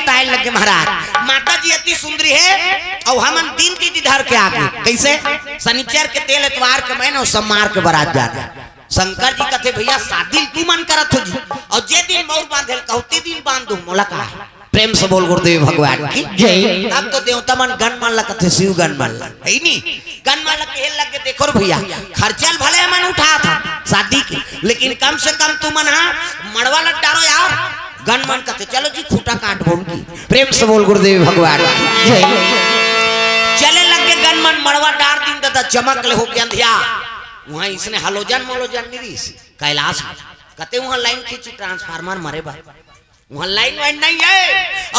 बताए लगे महाराज माता जी अति सुंदरी है और हमन दिन की धर के आगे कैसे शनिचर के तेल एतवार के महीने सब मार के बारात जाते शंकर जी कहते भैया 7 दिन तू मन करत हो जी और जे दिन मौर बांधे कहते दिन बांध दू मोला का प्रेम से बोल गुरुदेव भगवान की जय। अब तो देवता मन गन मन लगा थे शिव गन मन लग है नी गन मन लग हेल लगे देखो रे भैया खर्चल भले मन उठा था शादी की लेकिन कम से कम तू मन मड़वा लग डारो यार गन मन कहते चलो जी खूटा काट बोल की प्रेम से बोल गुरुदेव भगवान की जय। चले लगे गन मन मड़वा डार दिन दादा चमक ले हो के अंधिया वहां इसने हलोजन मोलोजन नहीं कैलाश कहते वहां लाइन खींची ट्रांसफार्मर मरे बा वहां लाइन वाइन नहीं है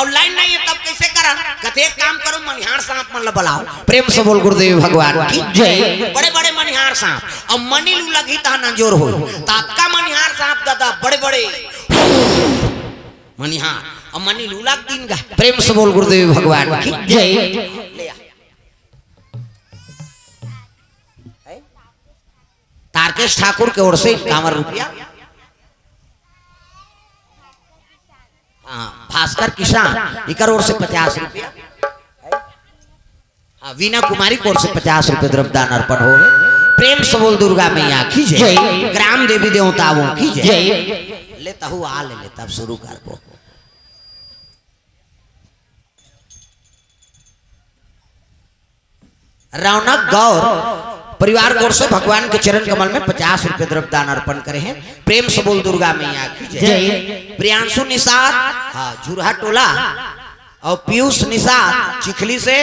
और लाइन नहीं है तब कैसे करा कहते एक काम करो मनिहार सांप मन बुलाओ प्रेम से बोल गुरुदेव भगवान की जय। बड़े बड़े मनिहार सांप और मनी लू लगी ता नजोर हो ताका मनिहार सांप दादा बड़े बड़े मनिहार और मनी लू लग दिन का प्रेम से बोल गुरुदेव भगवान की जय। ले आ तारकेश ठाकुर के ओर से 51 रुपया भास्कर किसान इकर ओर से 50 रुपया वीना कुमारी की ओर से 50 रुपये द्रव्यदान अर्पण हो प्रेम से बोल दुर्गा मैया की जय। ग्राम देवी देवताओं की जय। लेता हूँ आ ले लेता शुरू कर दो रौनक गौर परिवार की ओर से भगवान के चरण कमल में 50 रुपये द्रव्यदान अर्पण करे हैं प्रेम से बोल दुर्गा मैया की जय। प्रियांशु निषाद झुरहा टोला और पीयूष निषाद चिखली से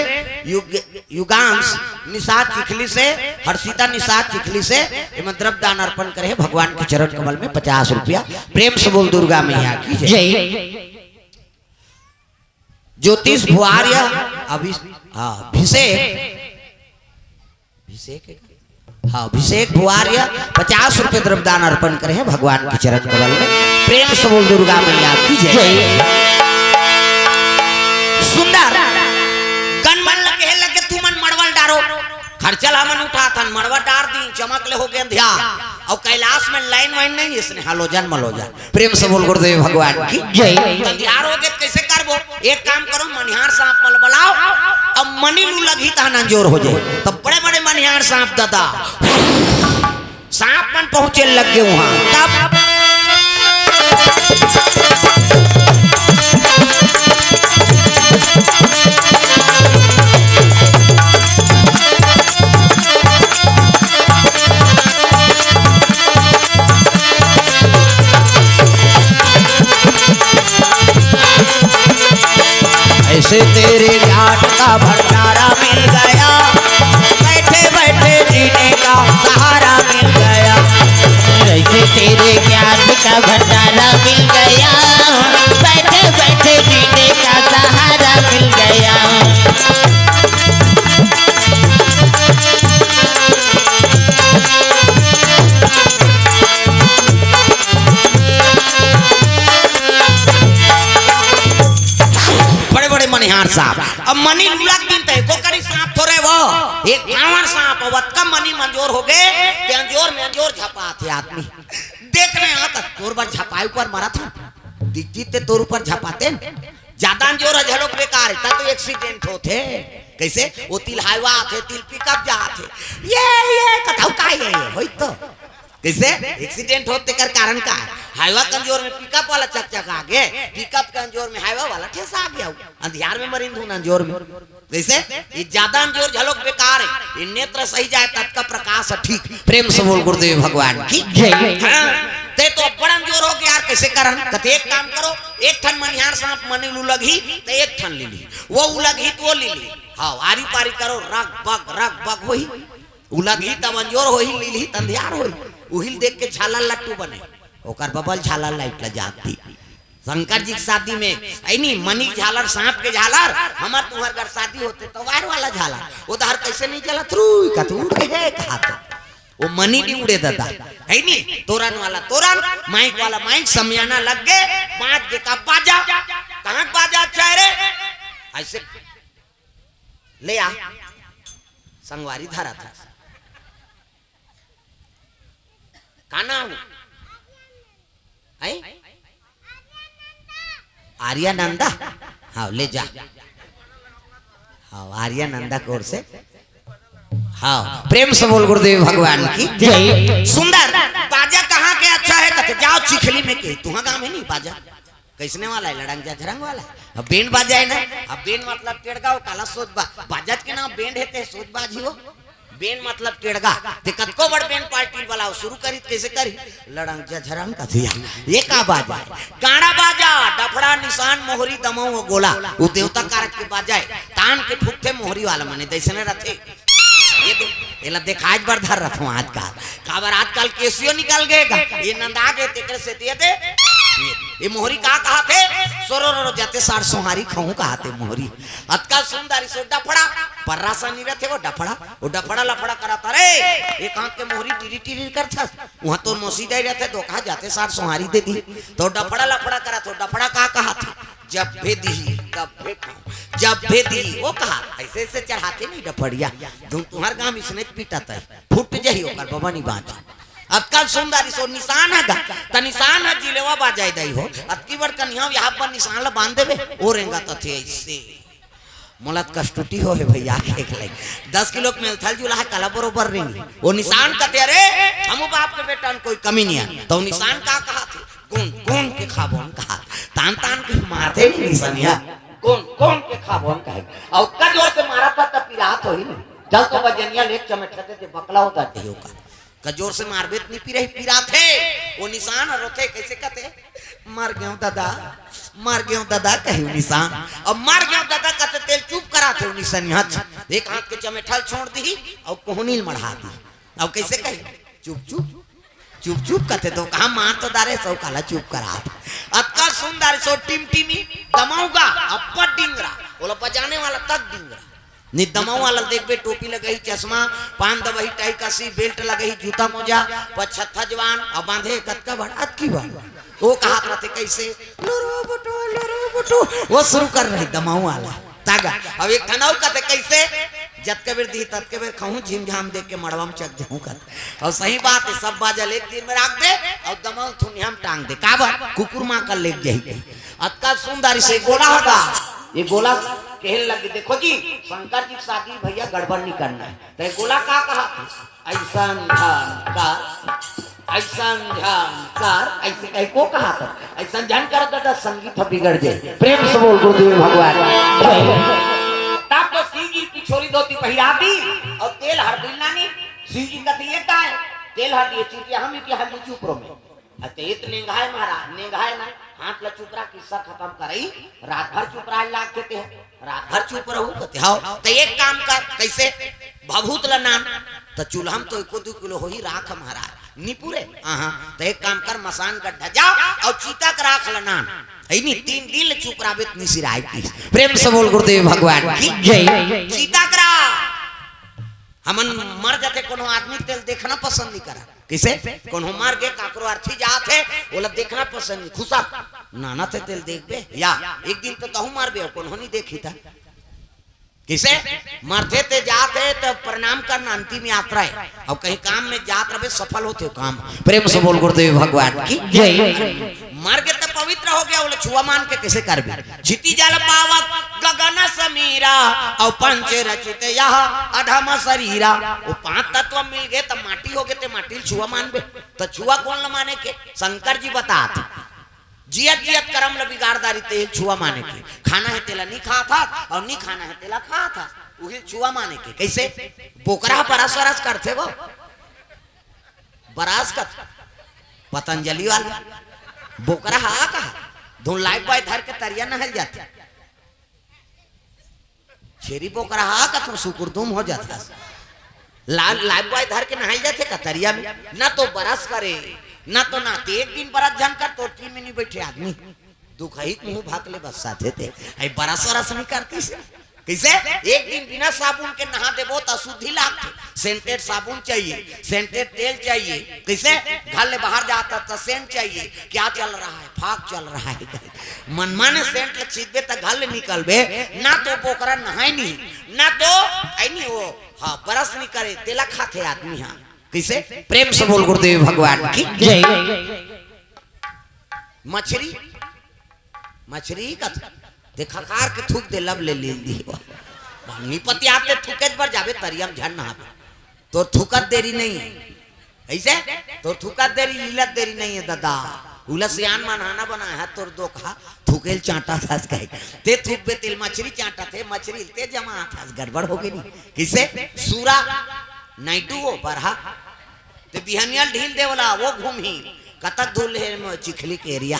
युगांश निषाद चिखली से हर्षिता निषाद चिखली से द्रव्यदान अर्पण करे भगवान के चरण कमल में 50 रुपया प्रेम से बोल दुर्गा मैया की जय। ज्योतिष भुआर्य अभिषेक भुआर्य 50 रुपये द्रव्यदान अर्पण करे हैं भगवान के चरण कमल में प्रेम से बोल दुर्गा मैया की जय। सुंदर गन मन लगे तू मन मड़वल डारो खर्चल हमन उठा था मड़वा डार दी चमक ले हो गए ध्या और कैलाश में लाइन वाइन नहीं इसने हलोजन मलोजन प्रेम से बोल गुरुदेव भगवान की जय। तैयार हो गए कैसे करबो एक काम करो मनिहार सांप मल बुलाओ अब मनी लू लगी ता नंजोर हो जाए तब बड़े बड़े मनिहार सांप दादा सांप मन पहुंचे लग गए वहां तब ऐसे तेरे ज्ञान का भंडारा मिल गया बैठे बैठे जीने का सहारा मिल गया ऐसे तेरे ज्ञान का भंडारा मिल गया बैठे बैठे जीने का सहारा मिल गया। मनिहार सांप अब मनी लूलक दिन तय को करी सांप थोड़े वो एक कांवर सांप वत कम मनी मंजूर हो गए कि अंजोर में अंजोर झपा थे आदमी देखने आता तोर पर झपाई पर मरा था दिखती ते तोर ऊपर झपाते ज्यादा अंजोर झलोक बेकार है तो एक्सीडेंट होते कैसे वो तिल हाईवा थे तिल पिकअप जा थे ये कथाऊ का ये होई तो कैसे एक्सीडेंट होते कर कारण का हाईवा कमजोर में पिकअप वाला चक आगे पिकअप कमजोर में हाईवा वाला ठेस आ गया अंधियार में मरिंद हूं अंजोर में जैसे ये ज्यादा अंजोर झलोक बेकार है ये नेत्र सही जाए तब का प्रकाश ठीक प्रेम से बोल गुरुदेव भगवान की जय। ते तो बड़ा अंजोर हो गया यार कैसे करन कहते एक काम करो एक ठन मनिहार सांप मनी लू लगी तो एक ठन ले ली वो उलगी तो ले ली हाँ आरी पारी करो रग बग वही उलगी तब अंजोर हो ही लीली तंधियार हो उहिल देख के झालर लट्टू बने ओकर बबल झालर लाइट ला जाती शंकर जी की शादी में ऐनी मनी झालर सांप के झालर हमार तुम्हार घर शादी होते तो वायर वाला झालर उधर कैसे नहीं चला थ्रू का तू उड़ गए खाते वो मनी नहीं उड़े दादा है नी तोरन वाला तोरन माइक वाला माइक समयाना लग गए 5 का बाजा कहां बाजा अच्छा रे ऐसे ले आ संगवारी धारा था का नाम है आर्यानंदा हाँ ले जा। हाँ आर्या नंदा कोर से। हाँ प्रेम से बोल गुरुदेव भगवान की जय। सुंदर बाजा कहाँ के अच्छा है कहते जाओ चिखली में के तुहा गाँव में नहीं बाजा कैसने वाला है लड़ंग जा झरंग वाला अब बेंड बाजा है ना अब बेंड मतलब टेड़गा वो काला सोच बाजत के नाम बेंड है सोच बाजी हो बेन मतलब टेड़गा ते कतको बड़ बेन पार्टी वाला शुरू करी कैसे करी लड़ंग जा झरंग का दिया ये का बाजा है गाड़ा बाजा डफड़ा निशान मोहरी दमऊ वो गोला वो देवता कारक के बाजा है तान के फुकते मोहरी वाला मने दैसने रथे ये तो एला देखाज बर धर रथ आजकल काबर आजकल केसियो निकल गए ये नंदा के तेकर से दे दे ये मोहरी का कहा थे सोरो जाते सार सोहारी खाऊं कहा थे मोहरी अतका सुंदर सो डफड़ा पर्रा सा नहीं रहते वो डफड़ा लफड़ा कराता रे एक हाथ के मोहरी टीरी टीरी करता वहां तो मोसीदा रहते दो कहा जाते सार सोहारी दे दी तो डफड़ा लफड़ा करा तो डफड़ा का कहा था जब भी दी तब भी खाऊं जब भी दी वो कहा ऐसे ऐसे चढ़ाते नहीं डफड़िया तुम्हार गांव इसने पीटाता है फुट जही होकर बाबा नहीं बात अब कल सुंदर सो निशान है त निशान है जिलेवा बाजाय दई हो अतकी बार कन्या यहां पर निशान ला बांध देबे ओ रेंगा त थे ऐसे मोलत कष्टुटी हो है भैया एक लाइन 10 किलो में थल जुला है कला बरोबर रेंगी वो निशान कहते अरे हम बाप के बेटा कोई कमी नहीं है तो निशान का कहा थे कौन कौन के खाबोन कहा तान तान के मारते नहीं निशानिया कौन कौन के खाबोन कहे और का जोर से मारा था तब पिरात हो ही नहीं जल तो बजनिया लेक चमटते थे बकला होता थे का कजोर से मारबेत नहीं पी रही पीरा थे वो निशान रोते कैसे कहते मर गयो दादा कही निशान अब मर गयो दादा कहते तेल चुप करा थे निशान एक हाथ के चमेठल छोड़ दी और कोहनील मढ़ा दी अब कैसे कही चुप चुप चुप चुप कहते तो कहा मार तो दारे सौ काला चुप करा अतका सुंदर सो टिम टिमी दमाऊगा अप्पा डिंगरा बोला बजाने वाला तक डिंगरा नि दमाऊ वाला देखबे टोपी लगही चश्मा पान दबही टाई कसी बेल्ट लगही जूता मोजा पछत्था जवान अब बांधे कतका बड़ात की बात वो कहा रहते कैसे लोरो बटो वो शुरू कर रही दमाऊ वाला तागा अब एक थनाऊ कहते कैसे जत के बेर दी तत के बेर खाऊं झिम झाम देख के मड़वा में चक जाऊं कहते और सही बात है सब बाजल एक दिन में रख दे और दमाऊ थुनिया में टांग दे काबर कुकुर मां कर ले जाई अतका सुंदर से गोला होगा ये गोला कहने लगे देखो जी शंकर जी शादी भैया गड़बड़ नहीं करना है तो गोला का कहा ऐसा ऐसे कहीं को कहा था ऐसा जान कर तो संगीत बिगड़ जाए प्रेम से बोल गुरुदेव भगवान तब तो शिव जी की छोरी धोती पहिराती और तेल हर दिल नानी शिव जी का दिए का है तेल हर दिए चुटिया हम की हर चुपरो में अतेत नेंगाए महाराज नेंगाए ना हाथ ला चुप रहा किस्सा खत्म करई रात भर चुप रहा लाग के रात भर चुप रहू कहते हां तो एक काम कर कैसे भभूत ला नाम तो चूल्हा तो 1-2 किलो होई राख महाराज नी पूरे हां तो एक काम कर मसान गड्ढा जा और चीता का राख ला नाम ऐनी 3 दिन चुप राबेत निसिराई की प्रेम से बोल गुरुदेव भगवान की जय चीता करा हमन मर जाते कोनो आदमी तेल देखना पसंद नहीं करा किसे कोनो मार के काकरो अर्थी जात है बोला देखना पसंद नहीं खुशा नाना ते तेल देख बे या एक दिन तो कहूं मार बे कोनो नहीं देखी था किसे मरते ते जाते तो प्रणाम करना अंतिम यात्रा है और कहीं काम में जात रहे सफल होते हो काम प्रेम से बोल गुरुदेव भगवान की जय मर के तो पवित्र हो गया बोले छुआ मान के कैसे कर बे जीती जल पावक गगन समीरा और पंच रचित यह अधम शरीरा वो 5 तत्व मिल गए तो माटी हो गए तो माटी छुआ मान बे तो छुआ कौन न माने के शंकर जी बतात जियत जियत कर्म ल बिगाड़दारी तेल छुआ माने के खाना है तेला नहीं खा था और नहीं खाना है तेला खा था वही छुआ माने के कैसे बोकरा बरस वरस करते वो बरास कर पतंजलि वाला बोकरा हा कहा धुन लाइफ बॉय धर के तरिया नहल जाते छेरी बोकरा हा का तुम सुकुरदुम हो जाता लाइफ बॉय धर के नहल जाते का तरिया में ना तो बरस करे ना तो ना एक दिन बरस जान कर तो टीम में नहीं बैठे आदमी दुख ही मुंह भाग ले बस साथे थे आई बरस वरस नहीं करती से कैसे एक दिन बिना साबुन के नहा दे बहुत अशुद्धि लागते सेंटेड साबुन चाहिए सेंटेड तेल चाहिए कैसे घर ले बाहर जाता तो सेंट चाहिए क्या चल रहा है फाक चल रहा है मनमाने सेंट ले छीदबे तो घर ले निकलबे ना तो पोकरा नहाए नहीं ना तो आई नहीं वो हाँ बरस नहीं करे तेला खाते आदमी हाँ कैसे प्रेम से बोल गुरुदेव भगवान की जय मछली मछली का देखा कार के थूक दे लब ले दी निपति आते थूके पर जावे तरियम झन ना तो थूकत देरी नहीं है ऐसे तो थूकत देरी लीलत देरी नहीं है दादा उलसियान मानाना बना है तोर दो खा थूकेल चाटा था कहे ते थूक बे तिल मछली चाटा थे मछली ते जमा था गड़बड़ हो गई नहीं किसे सूरा नाइटू वो बरहा ते बिहनियल ढील दे वाला वो घूमी कतक धुल है चिखली के एरिया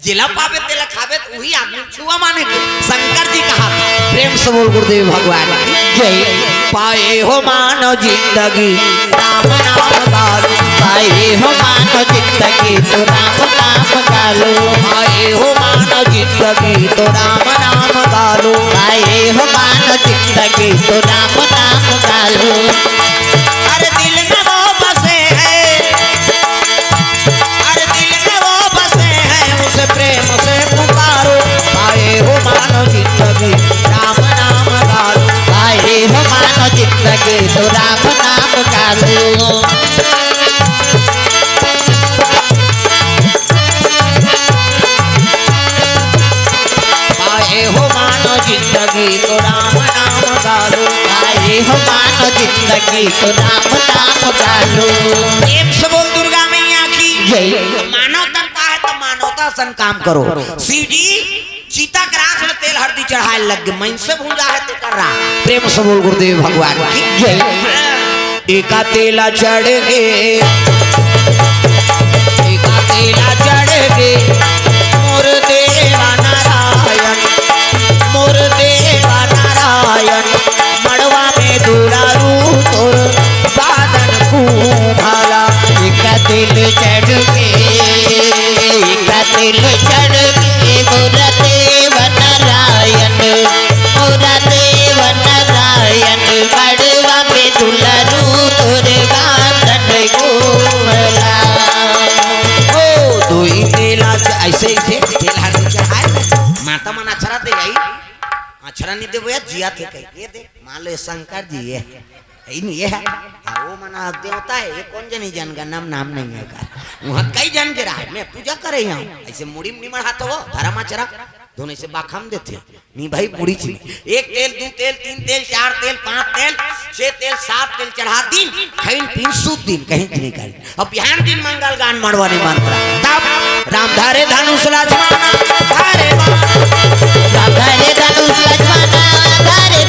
जिला पावे तेला खावे तो वही आदमी छुआ माने के शंकर जी कहा प्रेम से बोल गुरुदेव भगवान जय पाए हो मानो जिंदगी राम नाम गालो पाए हो मानो जिंदगी तो राम नाम गालो पाए हो मानो जिंदगी तो राम नाम गालो पाए हो मानो जिंदगी तो राम नाम गालो अरे दिल में वो बसे है अरे दिल में वो बसे है उसे प्रेम से पुकारो पाए हो मानो जिंदगी राम नाम गालो पाए हो मानो जिंदगी तो राम नाम गालो पाए हो मानो जिंदगी तो राम नाम गालो पाए हो मानो जिंदगी तो राम नाम गालो प्रेम से बोल दुर्गा मैया की जय मानवता का है तो मानवता सन काम करो सीधी चीता ग्रास में तेल हल्दी चढ़ाए लग गए मन से भूजा है तो कर रहा प्रेम से बोल गुरुदेव भगवान की जय एका तेला चढ़ गे एका तेला चढ़ गे मोर देवा नारायण मोर देवा नारायण मड़वा में दुलारू तोर बादन कुभाला का दिल चढ़ के का दिल चढ़ के मोरा देव नारायण बड़वा में दुलारू तोर बादन कुभाला ओ दोई तेला ऐसे ही तेल हल्दी चढ़ाए माता मन अक्षरा दे गई अक्षरा नहीं दे भैया जिया थे कहीं ये दे मान लो शंकर जी ये है वो मना देवता है ये कौन जनी जन का नाम नहीं है का वहाँ कई जन गिरा है मैं पूजा करे यहाँ ऐसे मुड़ी मुड़ी मढ़ा तो वो धर्म अक्षरा दोनों से बाखम देते नहीं भाई मुड़ी छी एक तेल दो तेल तीन तेल चार तेल पांच तेल छह तेल सात तेल चढ़ा दिन खैन पीन सूत दिन कहीं नहीं करी अब बिहान दिन मंगल गान मड़वाने मंत्र तब राम धारे धनुष लक्ष्मण धारे धारे धनुष लक्ष्मण धारे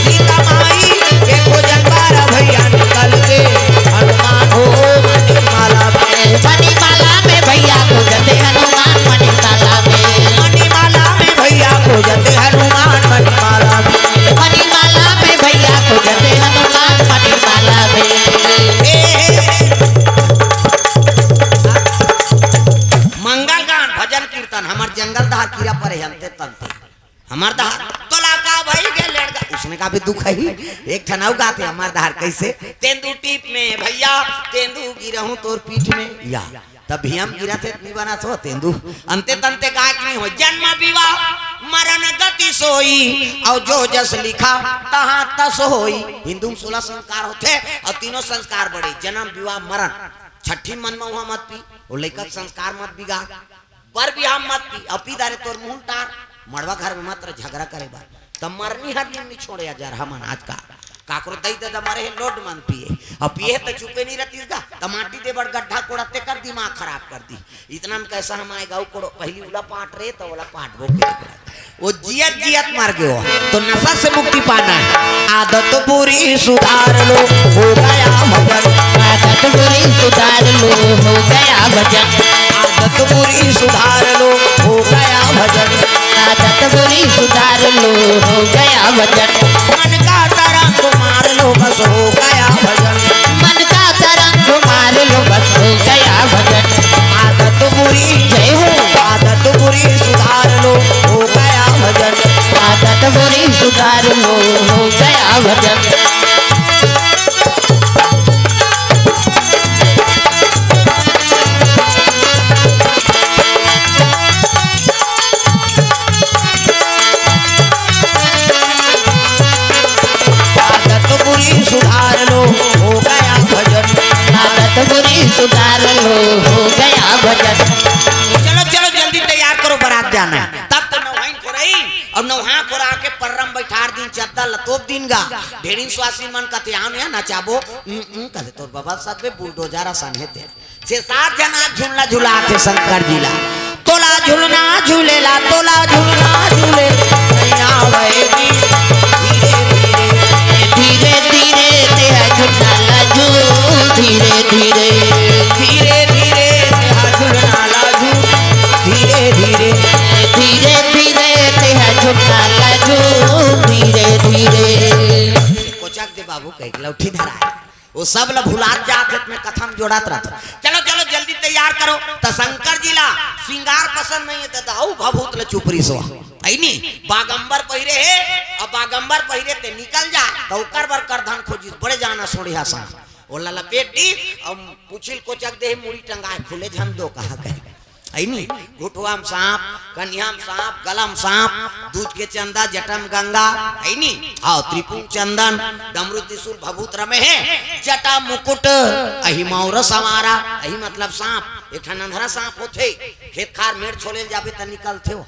सीता माई के भोजन बारा भैया निकल के हनुमान हो मणिमाला में भैया को जते हनुमान मणिमाला में भैया को जते हनुमान मणिमाला में भैया को जते हनुमान मणिमाला मंगल गान भजन कीर्तन हमार जंगल दहार कीड़ा पर हंते तंते हमार दहार तोला का भाई के लड़का उसने का भी दुख है एक ठनाऊ गाते हमार दहार कैसे तेंदू टीप में भैया तेंदू गिरहूं तोर पीठ में या तब भी हम गिरा थे नहीं बना तो तेंदू अंते तंते गायक नहीं हो जन्म विवाह मरण गति सोई और जो जस लिखा तहां तस होई हिंदू 16 संस्कार होते और तीनों संस्कार बड़े जन्म विवाह मरण छठी मन में हुआ मत पी और लेकर संस्कार मत बिगाड़ पर भी हम मत पी अपी दारे तोर मुंह टार मड़वा घर में मात्र झगड़ा करे बा तब मरनी हर दिन नहीं छोड़े जा रहा मन आज का काकरो दई दादा मारे है लोड मन पिए अब पिए तो चुपे नहीं रहती का टमाटी दे बड़ गड्ढा कोड़ते कर दिमाग खराब कर दी इतना में कैसा हम आए गाँव कोड़ो पहली उला पाट रहे तो वाला पाट भोगे वो जियत जियत मार गए हो तो नशा से मुक्ति पाना है आदत बुरी सुधार लो हो गया भजन आदत बुरी सुधार लो हो गया भजन आदत बुरी सुधार लो हो गया भजन आदत बुरी सुधार लो हो गया भजन मन का तरंग मार लो बस हो गया भजन मन का तरंग मार लो बस हो गया भजन आदत बुरी जय हो आदत बुरी सुधार लो हो गया भजन आदत बुरी सुधार लो हो गया भजन सुधार लो हो गया भजन आदत बुरी सुधार लो हो गया भजन चलो चलो जल्दी तैयार करो बारात बरात जाना है तब तो नौहाइन खोरई और नौहा खोरा के पर्रम बैठार दिन चद्दा लतोप दिन गा ढेरिन स्वासी मन कते आम या नचाबो कहे तोर बाबा सब में बुलडोजर आसान हेते 6-7 जना झूलना झूला थे शंकर जिला तोला झूलना झूलेला तोला झूलना झूले नैया वैगी धीरे धीरे तेरा झूलना लाजू धीरे धीरे धीरे धीरे तेरा झूलना लाजू धीरे धीरे धीरे धीरे तेरा झूलना लाजू धीरे धीरे कोचक दे बाबू कह लौठी धरा है वो सब ला भुलात जात में कथम जोड़ात रहता चलो चलो जल्दी तैयार करो तो शंकर जिला श्रृंगार पसंद नहीं है दाऊ भभूत ल चुपरी सो आई नी बागंबर पहिरे है और बागंबर पहिरे ते निकल जा तो कर बर कर धन खोजी बड़े जाना सोड़िया सा ओला लपेट दी और पुछिल कोचक दे मुड़ी टंगाए खुले झन दो कहा कहे आई नी घुटवाम सांप कन्याम सांप गलम सांप दूध के चंदा जटम गंगा आई नी आओ त्रिपुर चंदन डमरू त्रिशूल भभूत रमे है जटा मुकुट अहि मौर सवारा अहि मतलब सांप एक अंधरा सांप होते खेत खार मेड़ छोले जाबे त निकलते हो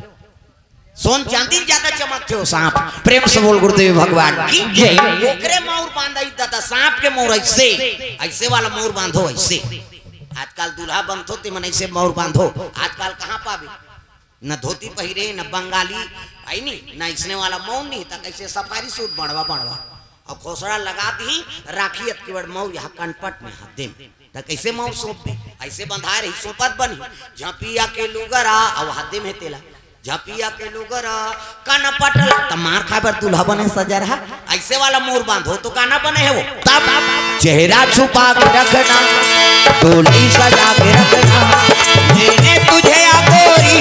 सोन चांदी ज्यादा चमकते हो सांप प्रेम से बोल गुरुदेव भगवान की जय ओकरे मौर बांधा दादा सांप के मौर ऐसे ऐसे वाला मौर बांधो ऐसे आजकल दूल्हा बंधो ते मन ऐसे मौर बांधो आजकल कहाँ पावे न धोती पहिरे न बंगाली आई नी न इसने वाला मौन नहीं तक ऐसे सफारी सूट बढ़वा बढ़वा और खोसड़ा लगा दी राखी के बड़ मऊ यहाँ कनपट में हाथ दे तक कैसे मऊ सौंप दे ऐसे बंधा रही सोपत बनी झापिया के लुगरा और हाथ में तेला झापिया के लुगरा कनपट तो मार खा बर दूल्हा बने सजा रहा ऐसे वाला मोर बांधो तो गाना बने है वो तब चेहरा छुपा के रखना डोली सजा के रखना मैंने तुझे आगोरी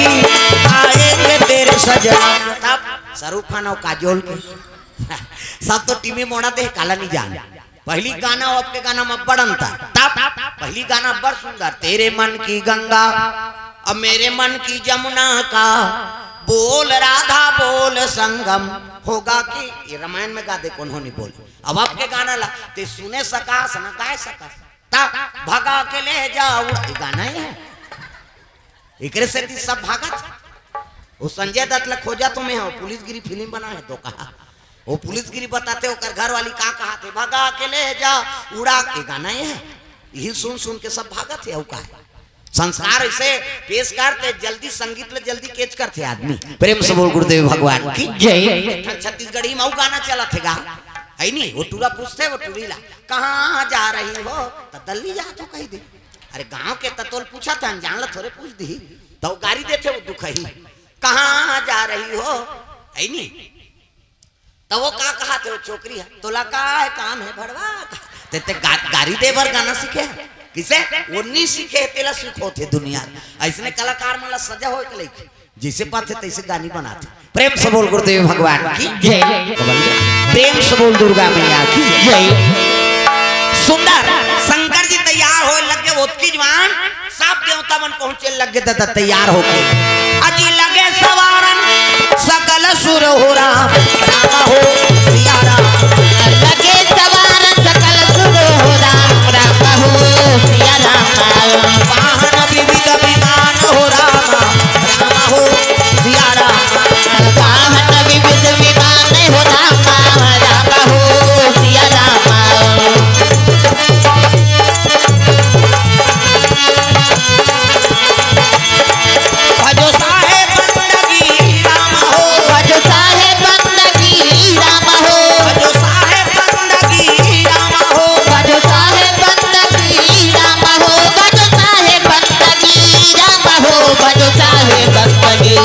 आएंगे तेरे सजना तब शाहरुख खान और काजोल के सब तो टीवी मोड़ा दे काला नहीं जान पहली गाना और अब के गाना में बड़ अंतर तब पहली गाना बड़ सुंदर तेरे मन की गंगा अब मेरे मन की जमुना का बोल राधा बोल संगम होगा कि ये रामायण में गा दे कौन नहीं बोल अब आपके गाना ला ते सुने सकास न गाय सकास ता भगा के ले जाओ ये गाना ही है एकरे से सब भागत वो संजय दत्त ला खोजा तुम्हें हो पुलिसगिरी फिल्म बना है तो कहा वो पुलिसगिरी बताते हो कर घर वाली का कहा थे भगा के ले जा उड़ा ये गाना ही है यही सुन सुन के सब भागत है का संस्कार ऐसे पेश करते जल्दी संगीत ले जल्दी केच करते आदमी प्रेम से बोल गुरुदेव भगवान की जय छत्तीसगढ़ी में गाना चला थे गा है नी वो टूरा पूछते वो टूरीला कहाँ जा रही हो तो दल्ली जा तो कही दे अरे गांव के ततोल पूछा था अनजान ला थोड़े पूछ दी तो गाड़ी देते वो दुख ही कहाँ जा रही हो है नी तो वो का कहा थे वो छोकरी है तोला का है काम है भड़वा ते गाड़ी दे भर गाना सीखे किसे वो नहीं सीखे तेला सीखो थे दुनिया ऐसने कलाकार मला सजा हो के लेके जैसे पाते तैसे गानी बनाते प्रेम से बोल गुरुदेव भगवान की जय प्रेम से बोल दुर्गा मैया की जय सुंदर शंकर जी तैयार हो लगे ओतकी जवान सब देवता मन पहुंचे लगे दादा तैयार होके अजी लगे सवारन सकल सुर हो राम हो सिया राम लगे सवारन सकल सुर हो राम राम हो सिया राम वाहन विविध विमान हो राम राम हो सिया राम वाहन विविध विमान हो राम राम हो सिया राम भजो साहेब बंदगी राम हो भजो साहेब बंदगी राम हो भजो साहेब बंदगी राम हो भजो साहेब बंदगी राम हो भजो साहेब बंदगी राम हो भजो साहेब बंदगी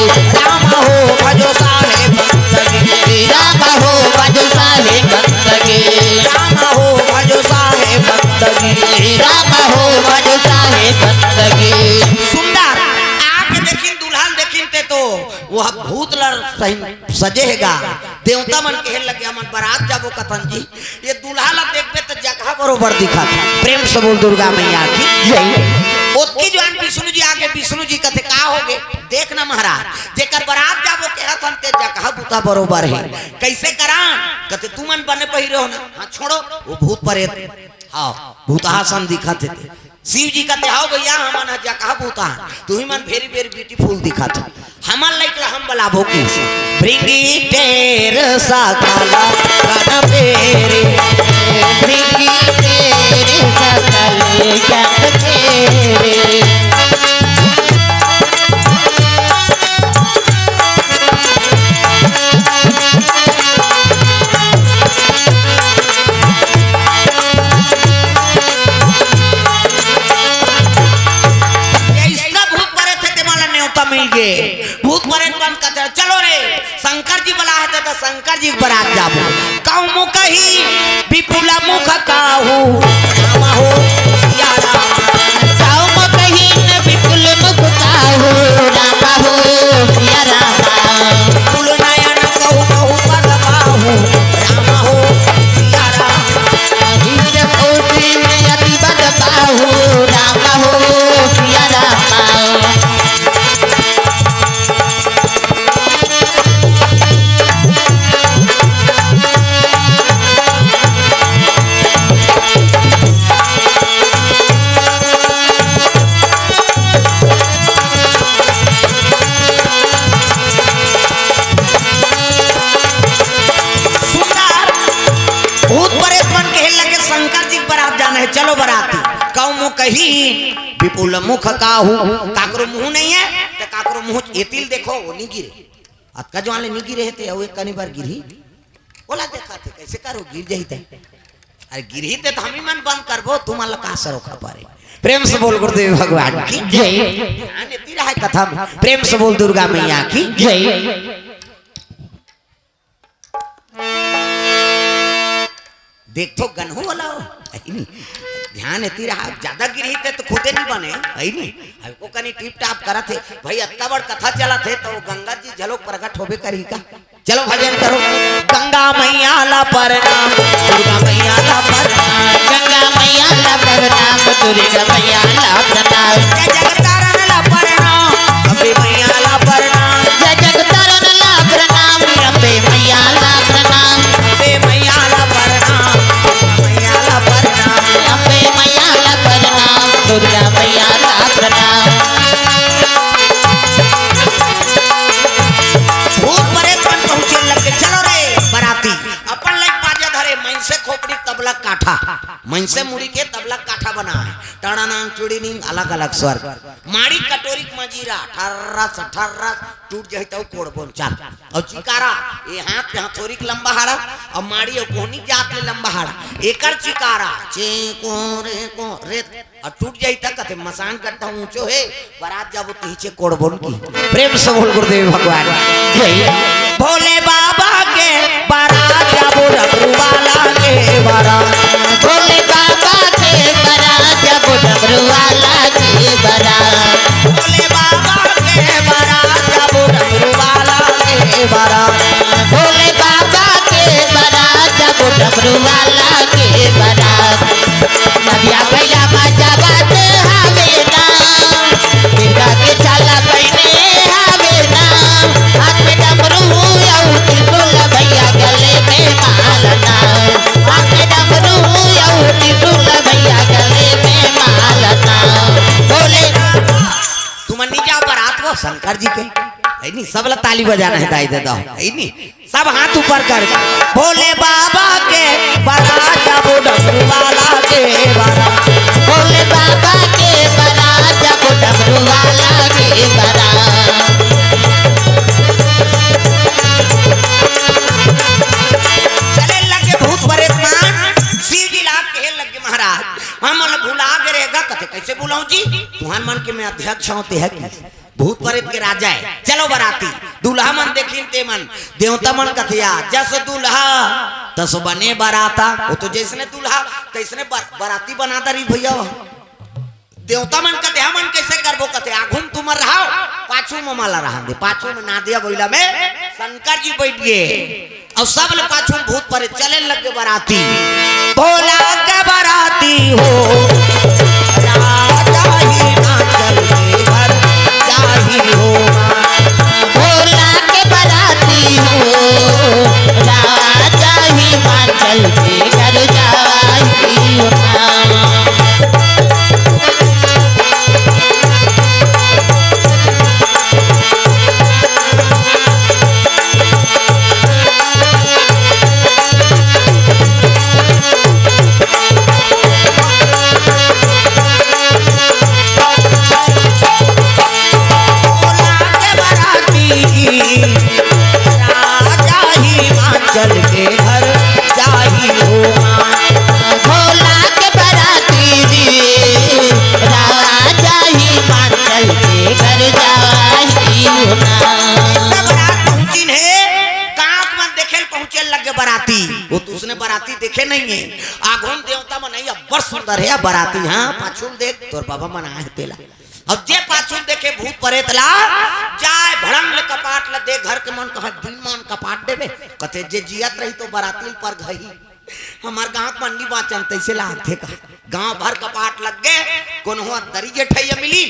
राम हो भजो साहेब बंदगी राम हो भजो साहेब बंदगी राम हो भजो साहेब बंदगी राम हो भजो साहेब बंदगी सुंदर आके देखिन दुल्हन देखिन ते तो वो भूत लड़ सजेगा देवता मन कहे लगे हमन बारात जाबो कथन जी ये दुल्हा ला देखबे तो जगह बरोबर दिखा प्रेम से बोल दुर्गा मैया की जय ओतकी जवान विष्णु जी आके विष्णु जी कहते का होगे देखना महाराज जेकर बारात जाबो कहत हम ते जगह बुता बरोबर है कैसे करा कहते तू मन बने पहिरे हो ना हां छोड़ो वो भूत प्रेत हां भूतासन दिखाते थे शिव जी कहते आओ भैया हमन जगह भूता तू ही मन वेरी वेरी ब्यूटीफुल दिखा था हमन लाइक वाला भूखी भृंगी टेर सकल गण पेरे भृंगी तेरे सकल गण तेरे। मिल गए भूत प्रेत बन कर चलो रे शंकर जी बुला है तो शंकर जी बरात जाबो कहू मुख ही विपुल मुख काहू राम हो सिया राम कहू मुख ही न विपुल मुख काहू राम हो सिया राम। विपुल नयन कहू कहू पद बाहू राम हो सिया राम। वीर कोटि में अति बद बाहू राम हो सिया राम। चलो बराती कहू मुख कही विपुल मुख काहू काकरो मुंह नहीं है तो काकरो मुंह एतिल देखो वो नहीं गिरे अतका जो वाले नहीं गिरे थे वो एक कनी बार गिरी बोला देखा थे कैसे करो गिर जाई थे अरे गिरी थे तो हम ही मन बंद करबो तुम अल्लाह का असर होखा पारे प्रेम से बोल गुरुदेव भगवान की जय। ध्यान देती रहा कथा में प्रेम से बोल दुर्गा मैया की जय। देख तो गनहू वाला हो नहीं ध्यान एती रहा ज्यादा गिरी थे तो खुदे नहीं बने है नहीं हल्को कनी टिप टाप करा थे भाई अत्ता बड़ कथा चला थे तो गंगा जी झलोक प्रकट होबे करी का चलो भजन करो गंगा मैया ला प्रणाम दुर्गा मैया ला प्रणाम गंगा मैया ला प्रणाम दुर्गा मैया ला प्रणाम जय जगतारण ला प्रणाम अम्बे मैया ला प्रणाम जय जगतारण ला प्रणाम अम्बे मैया ला प्रणाम अम्बे मैया ला प्रणाम मैया ला प्रणाम अम्बे मैया ला प्रणाम दुर्गा मैया ला प्रणाम। भूत परेशान पहुंचे लगे चलो रे बराती अपन लाइक बाजा धरे मैं से खोपड़ी तबला काठा मैं से मुड़ी के तबला काठा बना है टणानांग चुड़ीनिंग अलग अलग स्वर माड़ी कटोरी मजीरा ठर्रा सठर्रा टूट जाए तो कोड़ बोल चल और चिकारा ये हाथ पे हथौड़ी लंबा हाड़ा और माड़ी और कोहनी जात ले लंबा हाड़ा एकर चिकारा चे को रे और टूट जाई तक कते मसान कट्टा ऊंचो है बारात जाबो पीछे कोड़ बोल की प्रेम से बोल गुरुदेव भगवान जय। भोले बाबा के बारात जाबो डमरू वाला के बारात भोले बाबा के बारात जब डमरू वाला के बारात भोले बाबा के बारात जाबो डमरू वाला के बारात भोले बाबा के बारात जब डमरू वाला के बारात नदिया भैया बाजा बात हावे ना बिरगा के चाला पहने हावे ना हाथ में डमरू औती फूल भैया गले में मालना हाथ में डमरू औती फूल भैया गले में मालना भोले तुम नहीं जाओ बारात वो शंकर जी के है नहीं सब ला ताली बजाना है दाई दादा है नहीं सब हाथ ऊपर कर भोले बाबा के बारात जाबो डमरू वाला के बारात भोले बाबा के बारात जब डमरू वाला के बारात चले लगे भूत परेशान शिव जी लाग के लगे महाराज हम मन भुला के रहेगा कथे कैसे बुलाऊं जी तुहान मन के मैं अध्यक्ष होते है कि भूत प्रेत के राजा है चलो बराती दूल्हा मन देखिन ते मन देवता मन कथिया जस दूल्हा तस बने बराता वो तो जैसने दूल्हा तैसने बराती बनाता रही भैया देवता मन कथे मन कैसे करबो कथे आघुम तुमर रहो पाछू में माला रहा दे पाछू में नादिया बोला में शंकर जी बैठ गए और सब लोग पाछू भूत परे चले लगे बराती भोला के बराती हो राजा ही नाचल के घर जाही हो भोला के बराती हो राजा हिमाचल के घर जाही हो। चल के घर जाही हो भोला के बराती रे राजा हिमाचल के घर जाही होना। बरात पहुंची है कांक मन देखे पहुंचे लगे बराती वो तो उसने बराती देखे नहीं है आगोन देवता मन नहीं अब्बर सुंदर है बराती हाँ पाछुल देख तोर बाबा मन आए तेला अब जे पाछुल देखे भूत परेत ला जाए भड़ंग ले कपाट ला दे घर के मन कहा दिन मन कपाट देवे कथे जे जियत रही तो बराती पर गई हमार गांव मंडी बाचन तैसे लाथे का गांव भर कपाट लग गए कोनहो दरी जेठैया मिली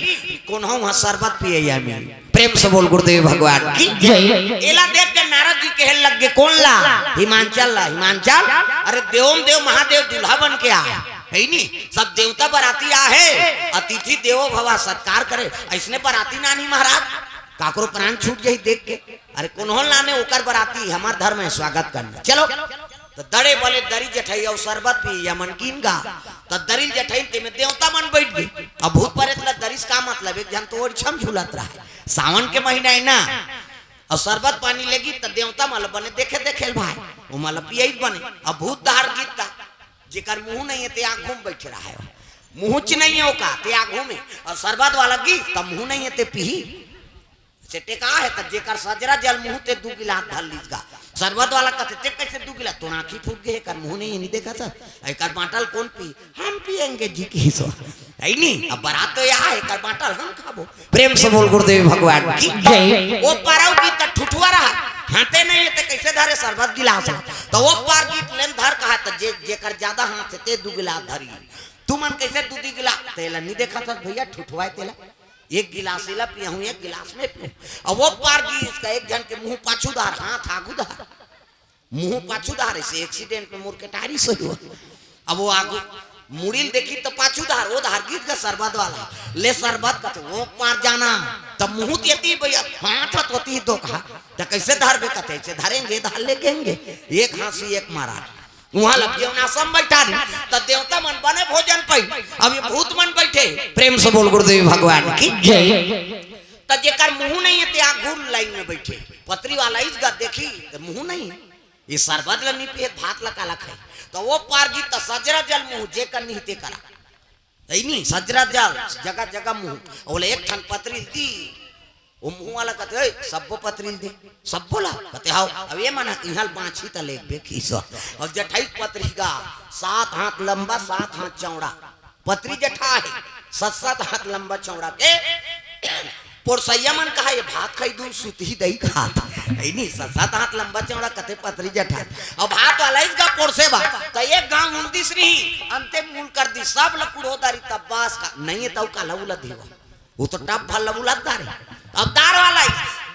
कोनहो वहां शरबत पिए मिली प्रेम से बोल गुरुदेव भगवान की जय। एला देख के नारद जी कहने लग गए कौन ला हिमांचल अरे देवम देव महादेव दूल्हा बन के आया है नी सब देवता बराती आ है अतिथि देवो भवा सत्कार करे ऐसने बराती नानी महाराज काकरो प्राण छूट जाई देख के अरे कोनहो लाने ओकर बराती हमार धर्म में स्वागत करना चलो तो दड़े बोले दरी जठाई और शरबत पी या मनकीन गा तो दरी जठाई ते में देवता मन बैठ गई अब भूत परेत ला दरिस का मतलब एक जन तो और छम झूलत रहा है सावन के महीना है ना और शरबत पानी लेगी तो देवता मल बने देखे देखे भाई वो मल पियई बने अब भूत दहाड़ गीत जेकर मुंह नहीं है ते आंख घूम बैठ रहा है मुंह च नहीं है ओका ते आंख घूमे और शरबत वाला गीत तब मुंह नहीं है ते पी सेटे का है तब जेकर सजरा जल मुंह ते 2 गिलास धर लीजगा शरबत वाला कहते ते कैसे 2 गिलास तो आंखी फूट गए कर मुंह नहीं देखा था एकर बाटल कौन पी हम पिएंगे जी की सो है नी अब बारात तो यहाँ है कर बाटल हम खाबो प्रेम से बोल गुरुदेव भगवान की जय। वो पाराव की त ठुठुआ रहा हाथे नहीं है ते कैसे धरे शरबत गिलास तो वो पार गीत लेन धर कहा त जे जेकर ज्यादा हाथ ते 2 गिलास धरी तू मन कैसे 2 गिलास तेला नहीं देखा था भैया ठुठुआ तेला एक गिलास ला पिया हूं एक गिलास में पिया और वो पार की इसका एक जन के मुंह पाछूदार हाथ आगूदार मुंह पाछूदार ऐसे एक्सीडेंट में मुड़ के टारी से हुआ अब वो आगू मुड़ील देखी तो पाछूदार वो धार गीत का शरबत वाला ले शरबत का वो पार जाना तब मुंह तेती भैया हाथ होती तो कहा तो कैसे धार बे कहते ऐसे धरेंगे धार लेंगे एक हाथी एक मारा वहां लग जीवनाश्रम बैठा तो देवता मन बने भोजन पाई अब ये भूत मन बैठे प्रेम से बोल गुरुदेव भगवान की जय। तो जेकर मुंह नहीं है ते आगुल लाइन में बैठे पत्री वाला इस गा देखी तो मुंह नहीं ये शरबत ला नहीं पिए भात ला काला खाए तो वो पार गीत तो सजरा जल मुंह जेकर नहीं ते करा नहीं सजरा जल जगह जगह मुंह बोले एक ठन पत्री दी वो मुंह वाला कहते सबो पत्री दे सब बोला कहते हाउ अब ये माना इहल बाछी त लेख देखी सो और जठाई पत्री का 7 हाथ लंबा 7 हाथ चौड़ा पत्री जठा है 7 हाथ लंबा चौड़ा के पोरसैया मन कहा ये भात खाई दूर सुती दही खात है नहीं 7 हाथ लंबा चौड़ा कहते पत्री जठा अब भात वाला इसका पोरसे बा तो एक गांव मुंदिस रही अंतिम मूल कर दी सब लकुड़ोदारी तब्बास का नहीं है तो काला उला देवा वो तो टप भल उला दारे अब दार वाला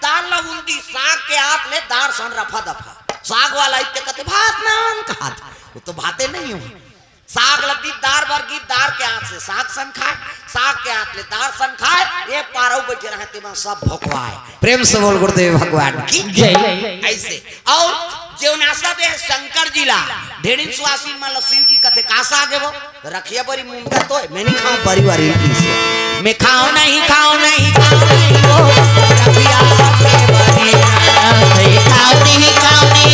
दार लवुंदी साग के आप ले दार सन रफा दफा साग वाला इतने कहते भात नान कहा वो तो भाते नहीं हो साग लगी दार वर्गी दार के हाथ से साग सन खाए साग के हाथ ले दार सन खाए ये पारव बैठे रहते में सब भोकवाए प्रेम से बोल गुरुदेव भगवान की जय। ऐसे और जेवनासा दे शंकर जिला ढेरिन सुहासी मान शिव जी कहते कासा आगे वो रखिए बड़ी मुंडा तो मैं नहीं खाऊं परिवार मैं खाऊं नहीं वो रखिया के बरी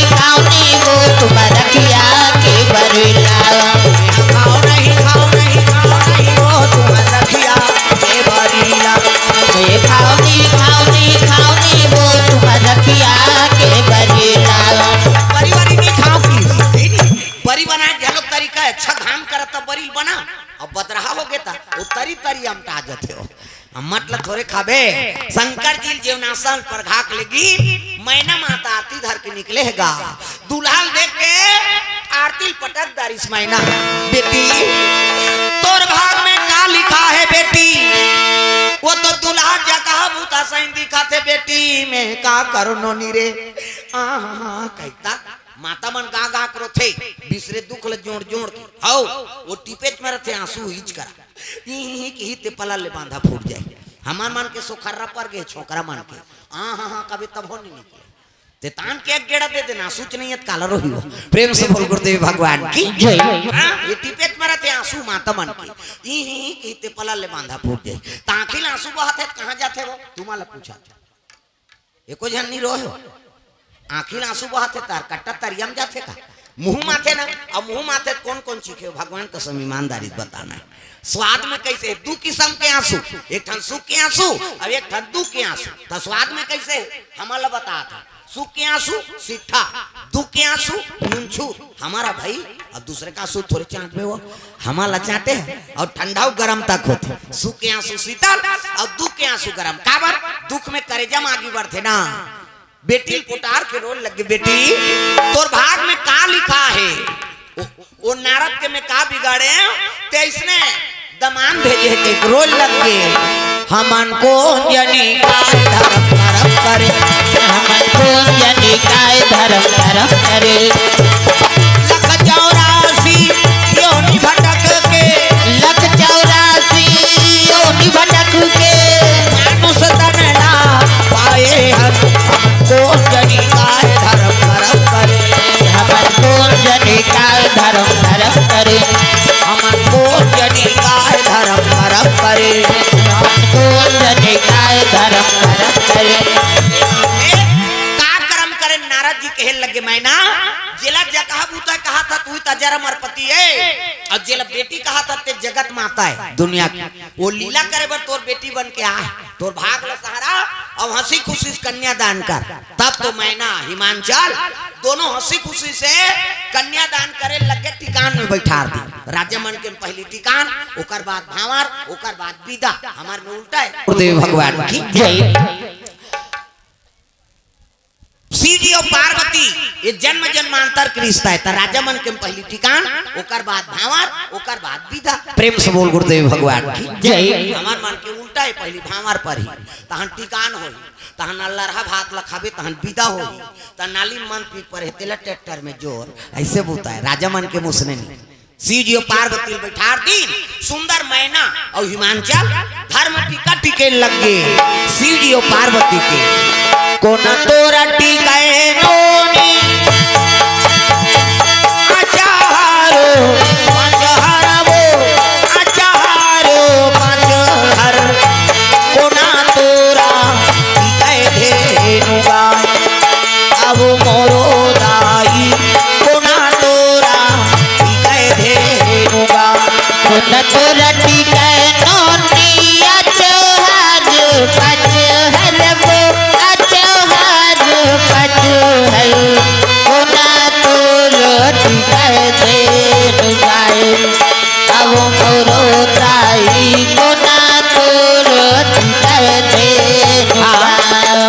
खाओ नहीं वो तुम रखिया के बरेला खाओ नहीं वो तुम रखिया के बरीला खाओ नहीं वो तुम रखिया के बरेला परिवार नहीं खाओ की बरी बना जलो तरीका अच्छा काम करता बरी बना अब बदरहा हो गया वो तरी हम टा जाते हो मतलब थोड़े खाबे शंकर जी जीवनासन पर घाक लेगी मैना माता आरती धर के निकले हैगा दुल्हाल देख के आरती पटक दारिस मैना बेटी तोर भाग में का लिखा है बेटी वो तो दुल्हा जगह बूता सही दिखा थे बेटी मैं का करो नोनी रे कहता माता मन गा गा करो थे बिसरे दुख ले जोड़ जोड़ के आओ वो टिपेच में रथे आंसू हिच करा ही ते पला ले बांधा फूट जाए हमार मन के सोखर्रा पर गए छोकरा मन के हाँ कभी तब हो नहीं निकले ते तान के एक गेड़ा दे देना सूच नहीं है काला रोही हो प्रेम से बोल गुरुदेव भगवान की जय। ये टिपेच में रथे आंसू माता मन के ही ते पला ले बांधा फूट जाए ताखिल आंसू बहत है कहाँ जाते वो तुम्हारा पूछा एको जन नहीं रोहे आखिर आंसू बहाते तार कट्टा तरियम जाते का मुंह माथे ना। अब मुंह माथे कौन कौन चीखे भगवान कसम ईमानदारी बताना है। स्वाद में कैसे दो किस्म के आंसू, एक ठन सुख के आंसू और एक ठन दुख के आंसू। तो स्वाद में कैसे हमारा बता था, सुख के आंसू सीठा, दुख के आंसू नुनछू हमारा भाई। अब दूसरे का आंसू थोड़े चाट पे वो हमारा चाटे और ठंडा गर्म तक होते। सुख के आंसू शीतल और दुख के आंसू गर्म। काबर दुख में करेजम आगे बढ़ते ना। बेटी पुटार के रोल लगे बेटी तोर भाग में का लिखा है वो नारद के में का बिगाड़े ते इसने दमान भेजे के रोल लग गए। हमन को जनी का धर्म धर्म करे, हमन को जनी का धर्म करे। लख 84 योनि भटक के, लख 84 योनि भटक के मानुष तन ना पाए हमको जनी का धर्म धर्म करे। हमन को जनी का धर्म करे, हमन को जनी का धर्म धर्म करे, हमन को जनी का धर्म करे। का कर्म करे नारद जी कहे लगे मैना जेला जगह बूता कहा था तू तजरा मरपति है और जेला बेटी कहा था ते जगत माता है दुनिया की। वो लीला करे बर तोर बेटी बन के आ तोर भाग ल सहारा और हंसी खुशी कन्यादान कर। तब तो मैना हिमांचल दोनों हंसी खुशी से कन्यादान करे लगे टिकान में बैठा दी। राजा मन के पहली टिकान ओकर बाद भावर ओकर बाद विदा। हमार में उल्टा है। गुरुदेव भगवान की जय। सीधी और पार्वती ये जन्म जन्मांतर के रिश्ता है। राजा मन के पहली टिकान ओकर बाद भावर ओकर बाद विदा। प्रेम से बोल गुरुदेव भगवान की जय। हमार मन के उल्टा है, पहली भावर पर ही तहन टिकान होई, तहन अल्लाह भात लखाबे तहन विदा होई, तहन नाली मन पीठ पर है तेला ट्रैक्टर में जोर ऐसे बोलता है। राजा मन के मुसने नहीं सीधी और पार्वती बैठा दिन सुंदर मैना और हिमांचल धर्म टीका टिके लग गए। सीधी और पार्वती के कोना तोरा टिकाए नोनी अचारो पंचहर वो अचारो पंचहर कोना तोरा टिकाए धेनुगा अब मोरो दाई कोना तोरा टिकाए धेनुगा। कोना तोरा टिकाए नोनी अचहर पंचहर वो अचहर पंचहर कोना तोरा टिकाए धेनुगाए अब मोरो दाई कोना तोरा टिकाए धेनुगा।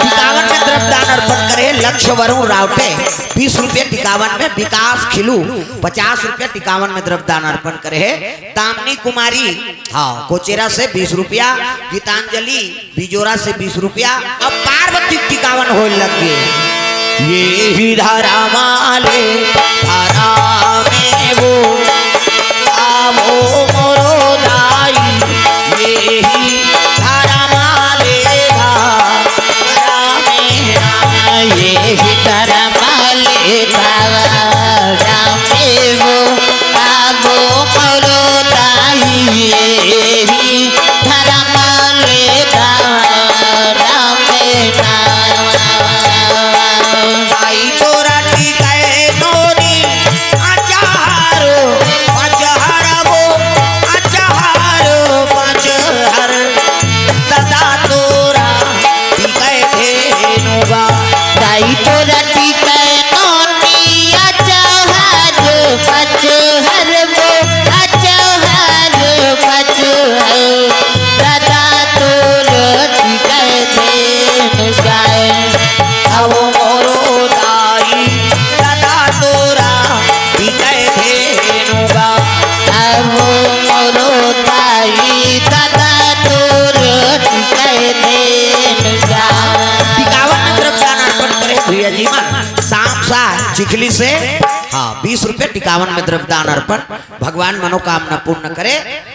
टिकावन में द्रव्यदान अर्पण करे लक्ष्य वरुण रावटे 20 रुपये टिकावन में विकास खिलू 50 रुपये टिकावन में द्रव्यदान अर्पण करे है। दामनी कुमारी हाँ कोचेरा से 20 रुपया, गीतांजलि बिजोरा से 20 रुपया। अब पार्वती टिकावन हो लगे ये ही धारा माले धारा में वो आवो मोरो दाई ये ही धारा माले धारा में ये ही धर्माले धारा में वो आवो मोरो दाई ये ही धर्माले धारा में दाई तोरा टिकाए नोनी अचारो पंचहर वो अचारो पंचहर सदा तोरा टिकाए धेनुगा। दाई तोरा टिकाए नोनी अचहर पंचहर वो अचहर पंचहर सदा तोरा टिकाए धेनुगाए अब मोरो दाई सदा तोरा टिकाए धेनुगा। अब मोरो दाई सदा तोरा टिकाए धेनुगा। टिकावन में द्रव्यदान अर्पण करे भैया जी मन सांप सा चिखली से हाँ 20 रुपये टिकावन में द्रव्यदान अर्पण भगवान मनोकामना पूर्ण करे।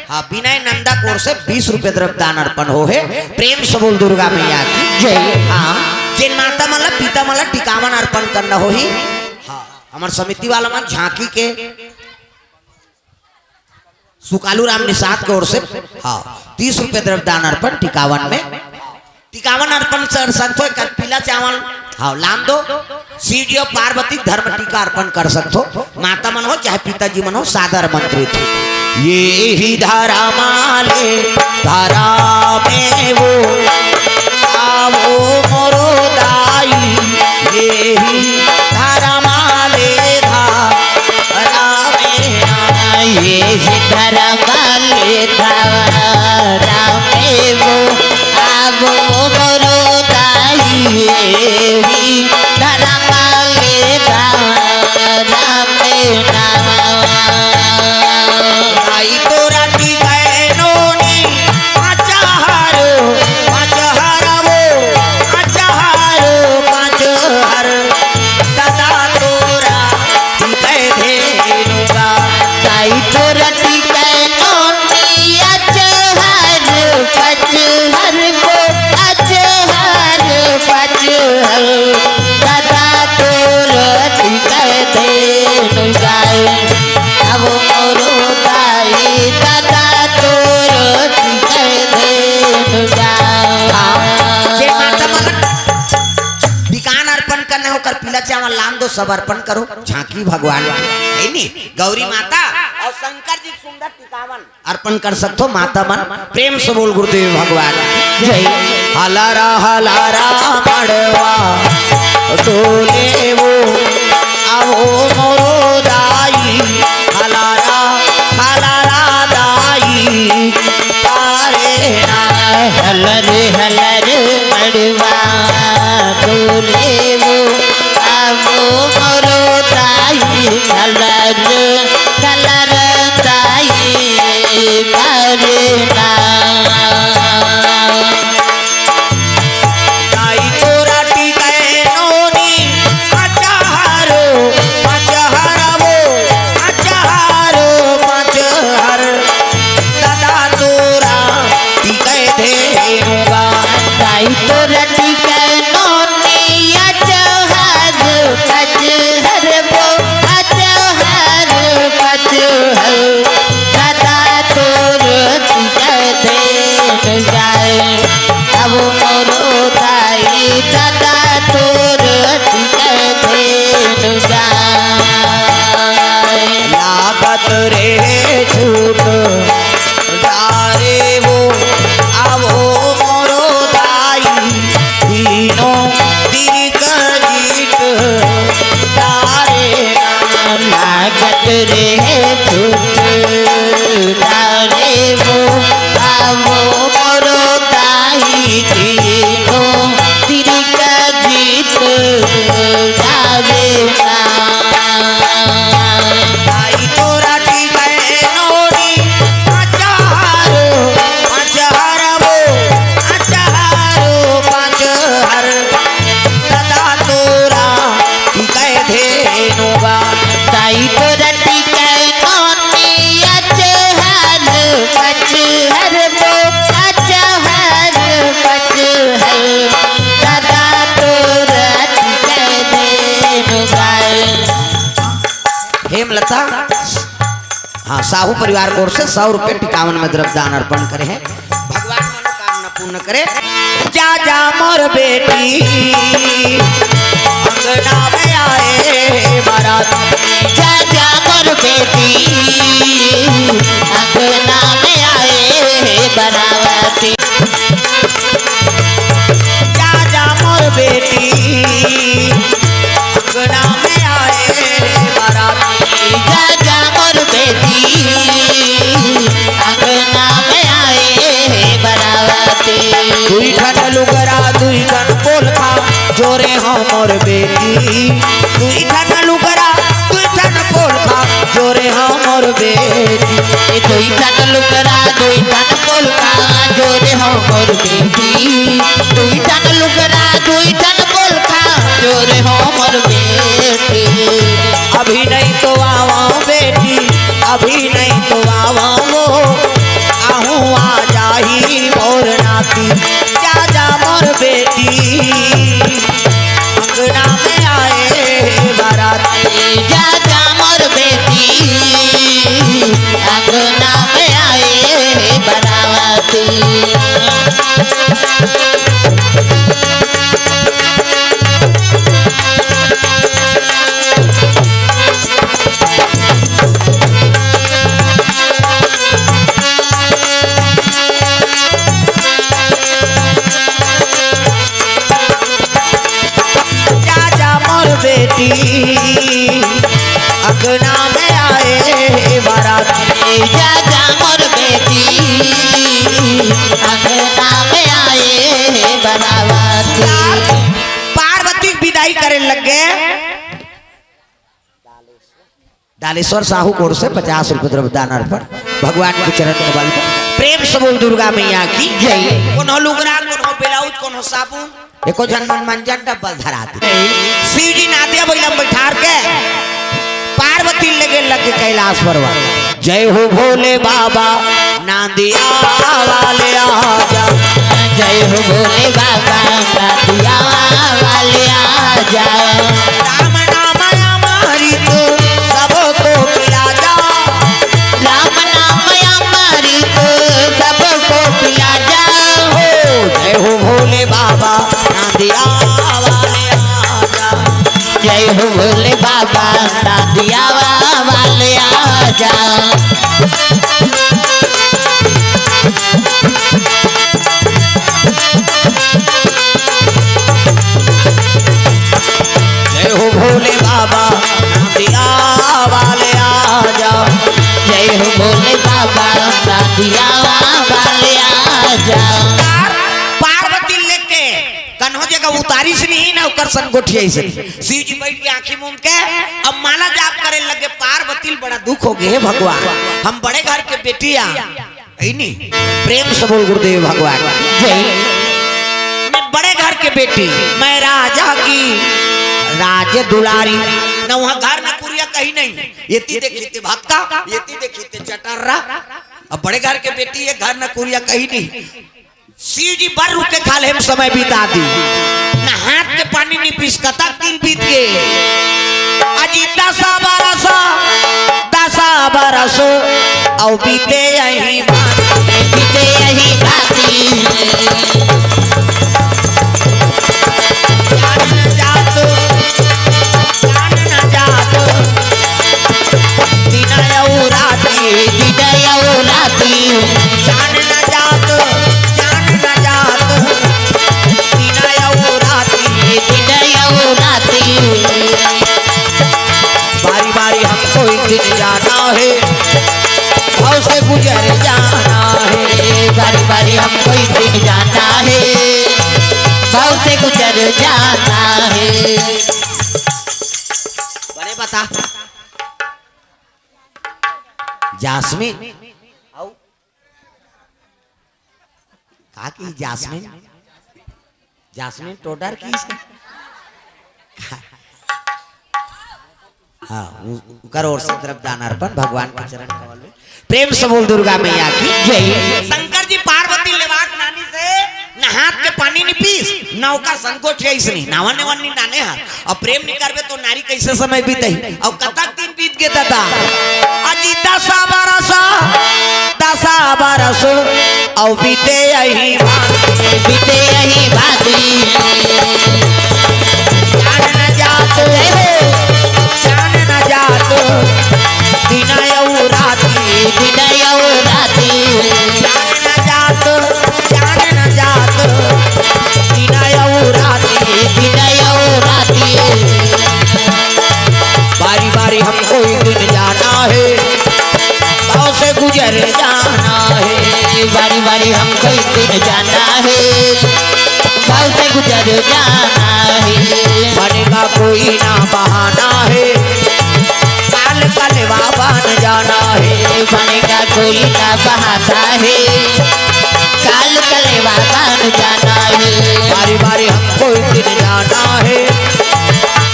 हाँ विनय नंदा कोर से 20 रुपये द्रव्यदान अर्पण हो है। प्रेम से बोल दुर्गा मैया की जय। हाँ जिन माता मला पिता मला टिकावन अर्पण करना हो ही हाँ हमार समिति वाला मन झांकी के सुकालू राम निषाद की ओर से हाँ 30 रुपये द्रव्यदान अर्पण टिकावन में टिकावन अर्पण कर सकते कर पीला चावल हाँ लान दो शिव जी और पार्वती धर्म टीका अर्पण कर सकते माता मन हो चाहे पिताजी मन हो सादर मंत्रित ये ही धारा माले धारा में वो आवो मोरो दाई ये ही धारा माले धारा में ये ही धारा माले धारा में वो आवो मोरो दाई ये ही धारा माले धारा में आई तोरा की गैनोनी आचार वो आचार पाँचहर दादा तोरा की धेनुगा दाई तोरा की गैनोनी आचार पाँचहर वो आचार पाँचहर दादा तोरा की धेनुगा अब मोरो दाई दादा तोरो जे माता मन विकान अर्पण करने होकर पीला चावल लान दो सब अर्पण करो झांकी भगवान की है नी गौरी माता और शंकर जी सुंदर टिकावन अर्पण कर सकते हो माता मन प्रेम से बोल गुरुदेव भगवान जय हलारा मड़वा डोले वो आवो मोरो दाई हलारा दाई तारे ना हलर हलर मड़वा डोले वो आवो मोरो दाई हलर कलर दाई मरना दाई तोरा टिकै नोनी अचारो वो अचारो पाँचहर दादा तोरा टिकै धेनुगा दाई तोरा टिकै नोनी अचार पाँचहर वो अचार पाँचहर दादा तोरा टिकै धेनुगा अब मोरो दाई दादा तोरा टिकै धेनुगा लागत रे झूठ दारे वो आवो मोरो दाई दीनो तिरिक जीत दारे लागत रे झूठ डारे वो आवो मोरो दाई दीनो तिरिक जीत डारे दाई तोरा टिकै नोनी अचार वो अचार पाँचहर दादा तोरा टिकै धेनुगा दाई तोरा टिकै नोनी अचार पाँचहर वो अचार पाँचहर दादा तोरा टिकै धेनुगा हेमलता हाँ साहू परिवार की ओर से 100 रुपए टिकावन में द्रव्य दान अर्पण करे हैं भगवान मनोकामना पूर्ण करे जा जा मोर बेटी अंगना में आए बारात जा जा मोर बेटी अंगना में आए बनावती जा जा मोर बेटी अंगना में आए बारात जा जा मोर बेटी अंगना में आए बनावती दुई ठन लुगरा दुई ठन पोलखा जोरे हो मोर बेटी दुई ठन लुगरा दुई ठन पोलखा जोरे हो मोर बेटी दुई ठन लुगरा दुई ठन पोलका जोरे हो मोर बेटी दुई ठन लुगरा दुई ठन पोलका जोरे हो मोर बेटी अभी नहीं तो आवा बेटी अभी नहीं तो आवा वो आहू आ जाही मोर नाती जा जा मोर बेटी अंगना में आए बाराती जा जा मोर बेटी अंगना में आए बनावती बेटी अंगना में आए बाराती जा जा मोर बेटी अंगना में आए बाराती। पार्वती विदाई करे लग गए। डालेश्वर साहू कोड़ से 50 रुपए द्रव्य दान अर्पण भगवान के चरण कमल पर। प्रेम से बोल दुर्गा मैया की जय। कोनो लुगरा, कोनो ब्लाउज, कोनो साबुन, एको झन मंजन डब्बल धरा दी। शिव जी नादिया बैलम बैठार के पार्वती लगे लग कैलाश पर्वत। जय हो भोले बाबा नादिया वाले आजा, जय हो भोले बाबा नादिया वाले आजा। राम नाम अमृत सबको पिला जा, राम नाम अमृत सबको पिला जा। जय हो भोले बाबा नादिया वाले आजा, जय हो भोले बाबा नादिया वाले आजा। जय हो भोले बाबा नादिया वाले आजा, जय हो भोले बाबा नादिया वाले आजा। पार्वती लेके कन्हो जगह उतारी से नहीं ना उकर संगोठिया से शिव जी बैठ के आंखें मूंद के अब माला जाप करे लगे। पार्वती बड़ा दुख हो गए भगवान, हम बड़े घर के बेटिया नहीं। प्रेम से बोल गुरुदेव भगवान जय। मैं बड़े घर के बेटी, मैं राजा की राज दुलारी न वहाँ घर न कुरिया कहीं नहीं। ये देखी थे भक्का, ये देखी थे चटर्रा। अब बड़े घर के बेटी है, घर न कुरिया कहीं नहीं। शिव जी बर रुक के खाले हम समय बिता दी न हाथ के पानी नहीं पिसकता। दिन बीत गए अजी 10 बरस और बीते यही बीते यही बाती। जान न जात दिन यौ राती, दिन यौ राती। जान न जात दिन यौ राती, दिन यौ राती। बारी बारी हमको एक दिन जाना है, भाव से गुजर जाना है। बारी बारी हमको एक दिन जाना है, भाव से गुजर जाना है। बड़े बता जास्मिन कहा की जास्मिन, जास्मिन टोडर की हाँ कर और से द्रव्य दान अर्पण भगवान के चरण कमल में। प्रेम से बोल दुर्गा मैया की जय। शंकर जी पार्वती लेवाक नानी से न हाथ के पानी नहीं पीस नौका संकोच नहीं नावन वन नाने हाथ और प्रेम नहीं करबे तो नारी कैसे समय बीते और कतक दिन बीत गए दादा। अजी 10 बरस और बीते यही बीते यही बाती। जान न जात दिन यौ राती, दिन यौ राती। जान न जात दिन यौ राती, दिन यौ राती। बारी बारी हमको एक दिन जाना है, गाँव से गुजर जाना है। बारी बारी हमको एक दिन जाना है, गाँव से गुजर जाना है। बनेगा कोई ना बहाना है, काल कलवा बन जाना है। बनेगा कोई ना बहाना है, काल कलेवा बन जाना है। बारी बारी हमको एक दिन जाना है,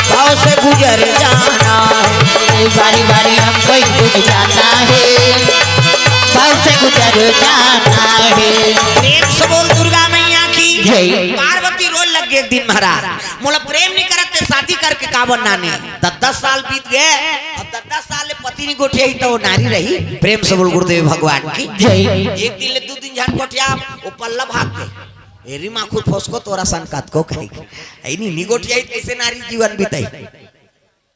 गाँव से गुजर जाना है। बारी बारी हमको एक दिन जाना है, गाँव से गुजर जाना है। प्रेम से बोल दुर्गा मैया की जय। पार्वती रोल लग गए एक दिन महाराज मोला प्रेम नहीं करते शादी करके कावन नाने 10 साल बीत गए। अब 10 साल ले पति नहीं गोठिया ही तो नारी रही। प्रेम से बोल गुरुदेव भगवान की जय। एक दिन ले 2 दिन झन गोठिया वो पल्ला भाग गए एरी माखुर फसको तोरा संकट को कही ऐ नहीं निगोठिया कैसे नारी जीवन बीताई।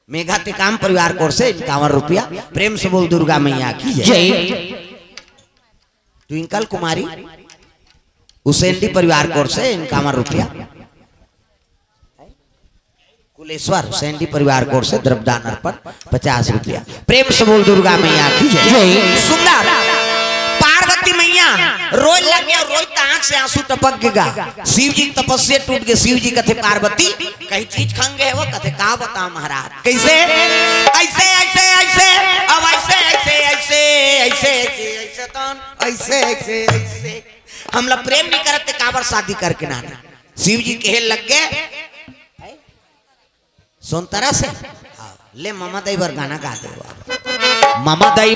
मेघा ते काम परिवार कोर से 51 रुपया। प्रेम से बोल दुर्गा मैया की जय। ट्विंकल कुमारी उसेंडी परिवार कोर से 51 रुपया। कुलेश्वर सैंडी परिवार कोर से द्रव्यदान अर्पण 50 रुपया। प्रेम से बोल दुर्गा मैया की जय। सुंदर पार्वती मैया रोए लग गया, रोई आंख से आंसू टपक गया। शिव जी तपस्या टूट गए। शिव जी कथे पार्वती कहीं चीज खंगे है वो कथे का बता महाराज कैसे ऐसे ऐसे ऐसे अब ऐसे ऐसे ऐसे ऐसे ऐसे ऐसे तो ऐसे ऐसे ऐसे हम लोग प्रेम नहीं करते काबर शादी करके ना। शिव जी कहे लग गए सुन तरह से ले मामा दई बर गाना गा दे। मामा दई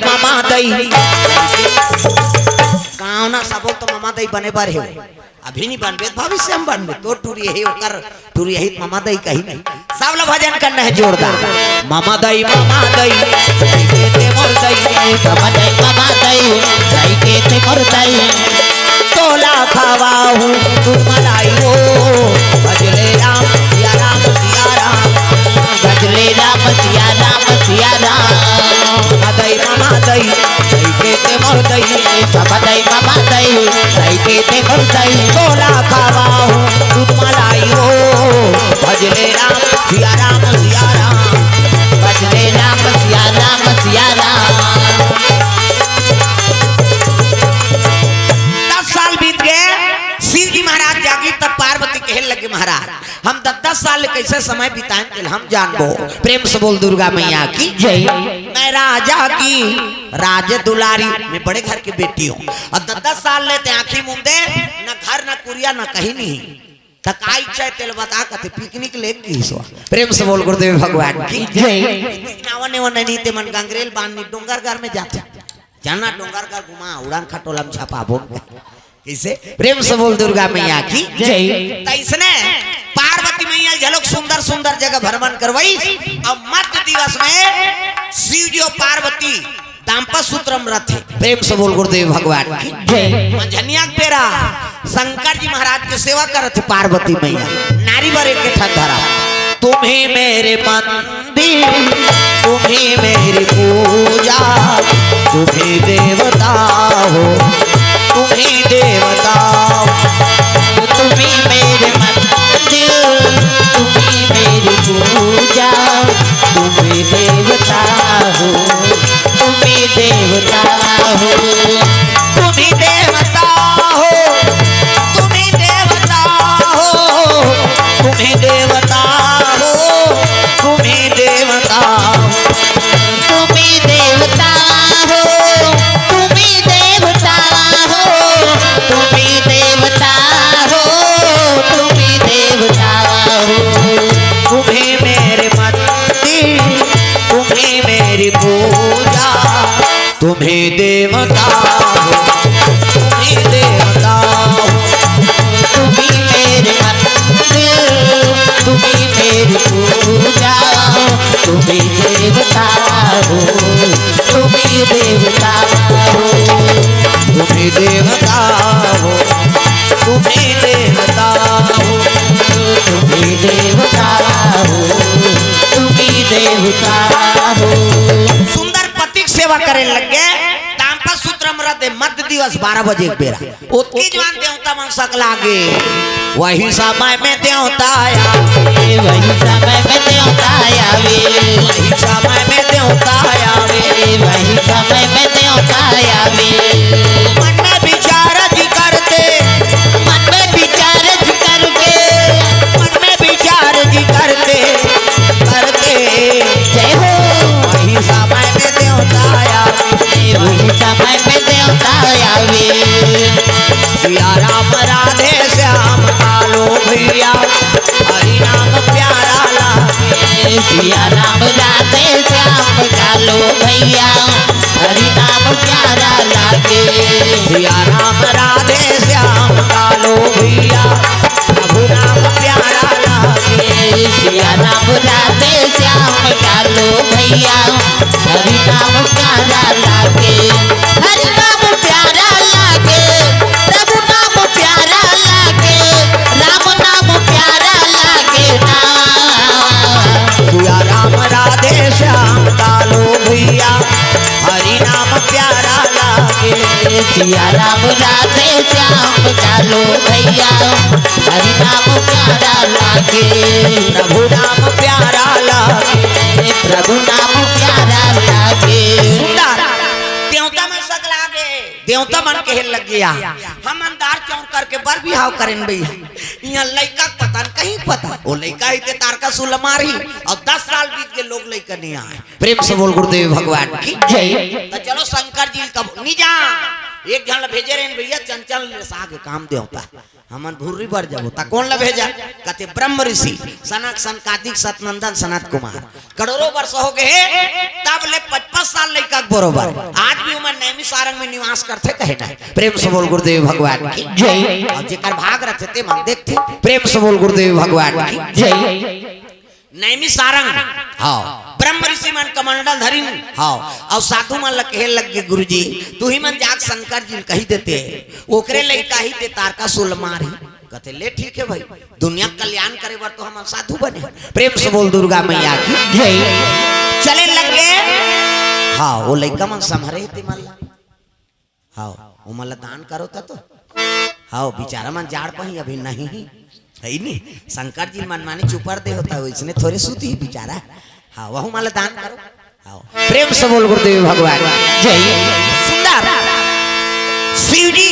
गाँव ना सबो तो मामा दई बने बार है अभी नहीं बनबे भविष्य हम बनबे तो टूरी है ओकर टूरी है मामा दई कहीं नहीं। सब लोग भजन करना है जोरदार। मामा दई के मोर दई मामा दई जाई के ते मोर दई तोला खावा हूँ तू मलाई हो भजले राम सिया राम सिया राम भजले राम सिया राम सिया राम। मामा दई जाई के ते मोर दई मामा दई जाई के ते मोर दई तोला खावा हूँ तू मलाई हो भजले राम सिया राम सिया राम भजले राम सिया राम सिया राम। 10 साल बीत गए। शिव जी महाराज जागी तब पार्वती कहने लगे महाराज हम 10 साल कैसे समय बिताएं हम जानबो। प्रेम से बोल दुर्गा मैया की जय। मैं राजा की राज दुलारी मैं बड़े घर की बेटी हूँ और 10 साल लेते आंखी मुंदे न घर न कुरिया न कहीं नहीं तकाई चाय तेल बता कथे पिकनिक लेगी सो। प्रेम से बोल गुरुदेव भगवान की जय। नावने वन नीते मन गंगरेल बांधनी डोंगरगर में जाते जाना डोंगरगर घुमा उड़ान खटोलम छापा बोल कैसे। प्रेम से बोल दुर्गा मैया की जय। इसने पार्वती मैया झलक सुंदर सुंदर जगह भ्रमण करवाई और मध्य दिवस में शिव जी और पार्वती दाम्पत्य सूत्र में रथे। प्रेम से बोल गुरुदेव भगवान की जय। मंझनिया तेरा शंकर जी महाराज की सेवा करते पार्वती मैया नारी बर एक धरा तुम्हें मेरे मंदिर तुम्हें मेरी पूजा तुम्हें देवता हो तुम्हें देवता तुम्ही मेरे मंदिर तुम्ही मेरी पूजा तुम्ही देवता हो तुम्ही देवता हो तुम्ही देवता हो तुम्ही देवता हो तुम्ही देवता हो तुम्ही देवता तुम्ही देवता हो तुम्ही देवता हो तुम्ही देवता हो तुम्ही देवता हो तुम्हें मेरे मंदिर तुम्हें मेरी पूजा तुम्हें देवता हो तुम्हें देवता हो तुम्ही मेरे मंदिर तुम्ही मेरी पूजा तुम्ही देवता हो तुम्ही देवता हो तुम्हें देवता हो तुम्हें देवता हो तुम्ही देवता हो तुम्ही देवता हो। सुंदर पतिक सेवा करे लग गए। तांपा सूत्र मरते मध्य दिवस 12 बजे बेरा उत्की जवान देवता मन सकला गे वही समय में देवता आया वही समय में देवता आवे वही समय में देवता आया वही समय में देवता आवे मन में विचार जी करते मन में विचार करके मन में विचार जी करते करते जय हो वही समय में देवता आया वही समय में देवता आवे सिया राम राधे श्याम कालो भैया हरि नाम प्यारा लागे सिया राम राधे श्याम कालो भैया हरि नाम प्यारा लागे सिया राम राधे श्याम कालो भैया प्रभु नाम प्यारा लागे सिया राम राधे श्याम कालो भैया हरि नाम प्यारा लागे हरि नाम प्यारा लागे प्रभु नाम प्यारा लागे राम नाम प्यारा लागे ना सिया राम राधे श्याम कालो भैया हरि नाम प्यारा लागे सिया राम राधे श्याम कालो भैया हरि नाम प्यारा लागे प्रभु नाम प्यारा कहे लग गया हम अंदार चौर करके बर बिहाव करें भैया यहाँ लड़का पता न कहीं पता वो लड़का ही तार का सुल मारी और 10 साल बीत के लोग लड़का नहीं आए। प्रेम से बोल गुरुदेव भगवान की जय। तो चलो शंकर जी का नहीं जा एक जन भेजे रहे भैया चंचल साग काम दे होता हमन भूरी बर जब कौन ला भेजा कहते ब्रह्म ऋषि सनक सनकादिक सतनंदन सनत कुमार करोड़ों वर्ष हो गए तब ले 55 साल लड़का बरोबर आज भी उमर नैमी सारंग में निवास करते कहे ना। प्रेम से बोल गुरुदेव भगवान की जय। और जेकर भाग रहे थे मन देखते प्रेम से बोल गुरुदेव भगवान की जय। नैमी सारंग हाँ ब्रह्म ऋषि मन कमंडल धरी हाँ और साधु मन लगे लग गए गुरुजी तू ही मन जाग शंकर जी कही देते ओकरे लड़का ही ते तार का सुल मारी कहते ले ठीक है भाई दुनिया कल्याण करे बर तो हम साधु बने। प्रेम से बोल दुर्गा मैया की जय। चले लग गए हाँ वो लड़का मन संभरे थे मल्ला हाँ वो मल्ला दान करो था तो हाँ बेचारा मन जाड़ पही अभी नहीं है नहीं शंकर जी मनमानी चुपर दे होता है इसने थोड़े सूती ही बेचारा हाँ वह माला दान करो हाँ। प्रेम से बोल गुरुदेव भगवान जय। सुंदर शिव जी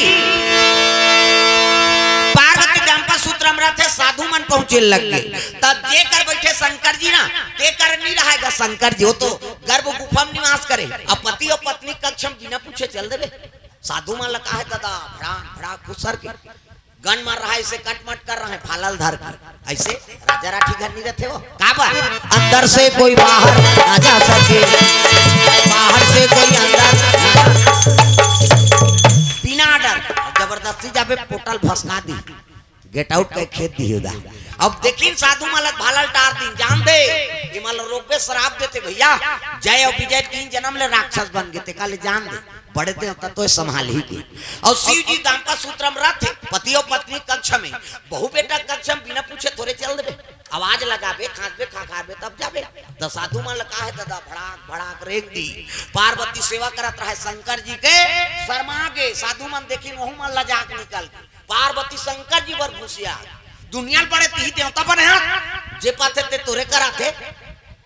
पार्वती दंपा सूत्र अमृत है साधु मन पहुंचे लग गए तब जे कर बैठे शंकर जी ना ते कर नहीं रहेगा शंकर जी वो तो गर्भ गुफा में निवास करे अब पति और पत्नी कक्ष में बिना पूछे चल दे साधु मन लगा है दादा भड़ा भड़ा खुसर के गन मार रहा है इसे कटमट कर रहा है फालल धर कर ऐसे राजा राठी घर नहीं रहते हो काबर अंदर से कोई बाहर ना जा सके बाहर से कोई अंदर बिना डर जबरदस्ती जाबे पोटल फसका दी गेट आउट के खेत दी होगा। अब देखिन साधु मालक भालल टार दिन जान दे कि माल रोकबे शराब देते भैया जय और विजय 3 जन्म ले राक्षस बन गए थे काले जान दे बड़े थे तो संभाल ही की। और शिव जी दांपा सूत्र में रहते पति और पत्नी कक्ष में बहु बेटा कक्ष में बिना पूछे थोड़े चल देवे आवाज लगाबे खाबे खाबे तब जाबे तो साधु मन लगा है दादा भड़ाक भड़ाक रेख दी पार्वती सेवा करत रहे शंकर जी के शर्मा गे साधु मन देखी वहू मन लजाक निकल पार्वती शंकर जी वर घुसिया दुनिया पड़े ती देवता बने जे पाते ते तोरे कराते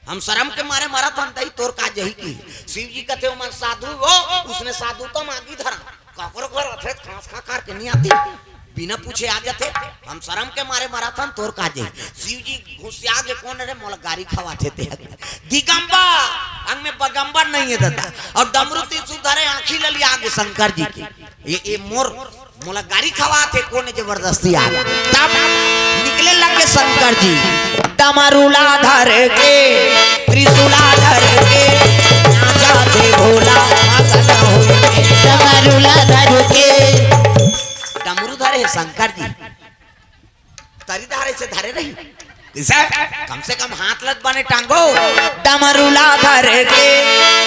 हम शर्म के मारे मरा था दही तोर का जही की शिव जी कहते मन साधु हो उसने साधु तो मांगी धरा काकरो घर अथे खास खा कर के नहीं आती बिना पूछे आ जाते हम शर्म के मारे मरा था तोर का जही शिव जी घुसिया के कौन रे मोला गाड़ी खवाते थे दिगंबर अंग में बगंबर नहीं है दादा और डमरू सुधरे आंखी लली आगे शंकर जी की ये मोर मोला गाड़ी खवाते कौन जबरदस्ती आ तब निकले लगे शंकर जी डमरूला धर के त्रिशूला धर के नाचते भोला मगन होए डमरूला धर के डमरू धरे शंकर जी तरी धारे से धरे नहीं किसे कम से कम हाथ लत बने टांगो डमरूला धर के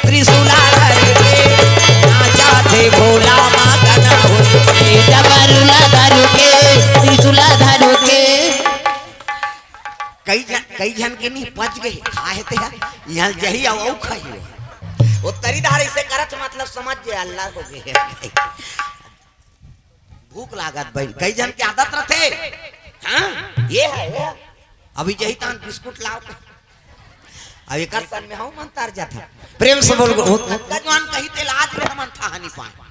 त्रिशूला धर के नाचते भोला मगन होए डमरूला धर के त्रिशूला धर के कई जन के नहीं पच गए खाए थे यहाँ जही आओ खाइयो वो तरी धारे से करत मतलब समझ जे अल्लाह हो गए भूख लागत भाई कई जन की आदत रहते हाँ ये है अभी जही तान बिस्कुट लाओ अब एक सन में हम मन तार जाता प्रेम से बोल जवान कही ते लाज में हम था नहीं पाए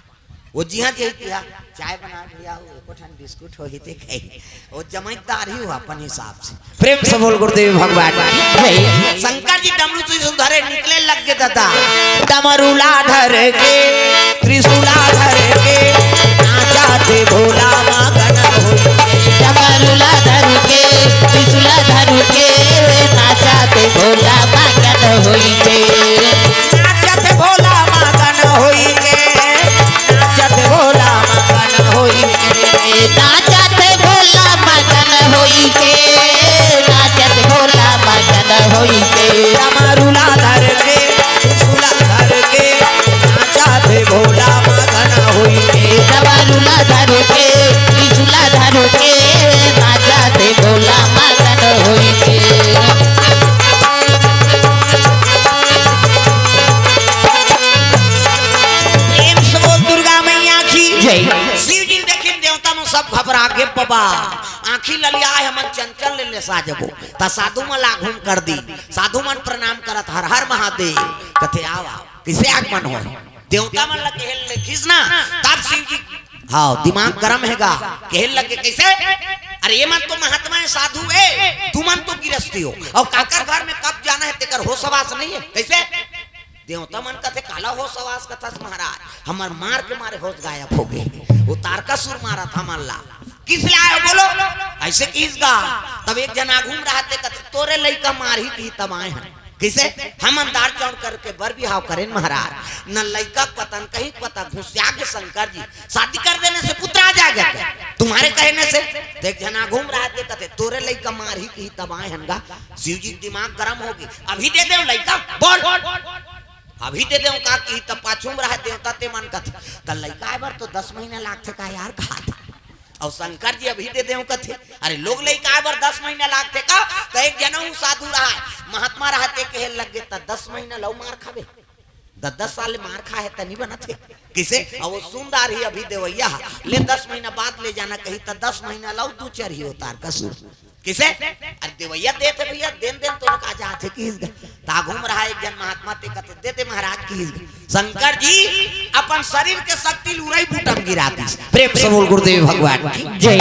वो जी हाँ जही तिहा चाय बना लिया एको ठन बिस्कुट हो ही ते खाई वो जमींदार ही हुआ अपन हिसाब से। प्रेम से बोल गुरुदेव भगवान शंकर जी डमरू त्रिशूल धरे निकले लग गए दादा डमरूला धर के त्रिशूला धर के नाचते भोला मगन होए डमरूला धर के त्रिशूला धर के नाचते भोला मगन होए नाचते भोला मगन होए नाचते भोला मगन होई नाचते भोला मगन होई के नाचते भोला मगन होई के डमरूला धर के त्रिशूला धर के नाचते भोला मगन होई के डमरूला धर के त्रिशूला धर के नाचते भोला मगन होई के। शिव जी देखिन देवता में सब घबरा के पबा आंखी ललिया हमन चंचल ले साजबो ता साधु मन लागून कर दी साधु मन प्रणाम करत हर हर महादेव कथे आवा किसे आगमन हो देवता मन लगे हेल खींचना तब शिव जी हाँ दिमाग गर्म हैगा कहल लगे कैसे अरे ये मन तो महात्मा है साधु है तू मन तो गिरस्ती हो और काकर घर में कब जाना है तेकर हो सवास नहीं है कैसे देवता मन कथे काला हो सवास कथा महाराज हमार मार के मारे होश गायब हो गए वो तारकासुर मारा था मल्ला किस लाए बोलो ऐसे किस गा तब एक जना घूम रहा थे कथे तोरे लइका मार ही की तब आए हैं किसे हम अंदार चौड़ करके बर बिहाव करें महाराज न लइका पतन कहीं पता घुसिया के शंकर जी शादी कर देने से पुत्र आ जाएगा क्या तुम्हारे कहने से देख जना घूम रहा थे कथे तोरे लइका मार ही की तब आए हनगा शिव जी दिमाग गर्म होगी अभी दे दे लइका बोल अभी दे दे का की तब पाछूम रहा देवता ते मन कथे कल लइका बार तो 10 महीना लाग थे का यार कहा था और शंकर जी अभी दे दे कथे अरे लोग लइका बार 10 महीना लाग थे का तो एक जनऊ साधु रहा महात्मा रहते कहे लग गए 10 महीना लव मार खावे 10 साल मार खा है तनी बना थे किसे और वो सुंदर ही अभी देवैया ले 10 महीना बाद ले जाना कहीं तो 10 महीना लव दू चर ही होता कसूर किसे अरे देवैया देते भैया देन देन तो कहा जाते कि ता घूम रहा एक जन महात्मा ते कहते देते महाराज की शंकर जी अपन शरीर के शक्ति उरई बूटम गिराती प्रेम से बोल गुरुदेव भगवान की जय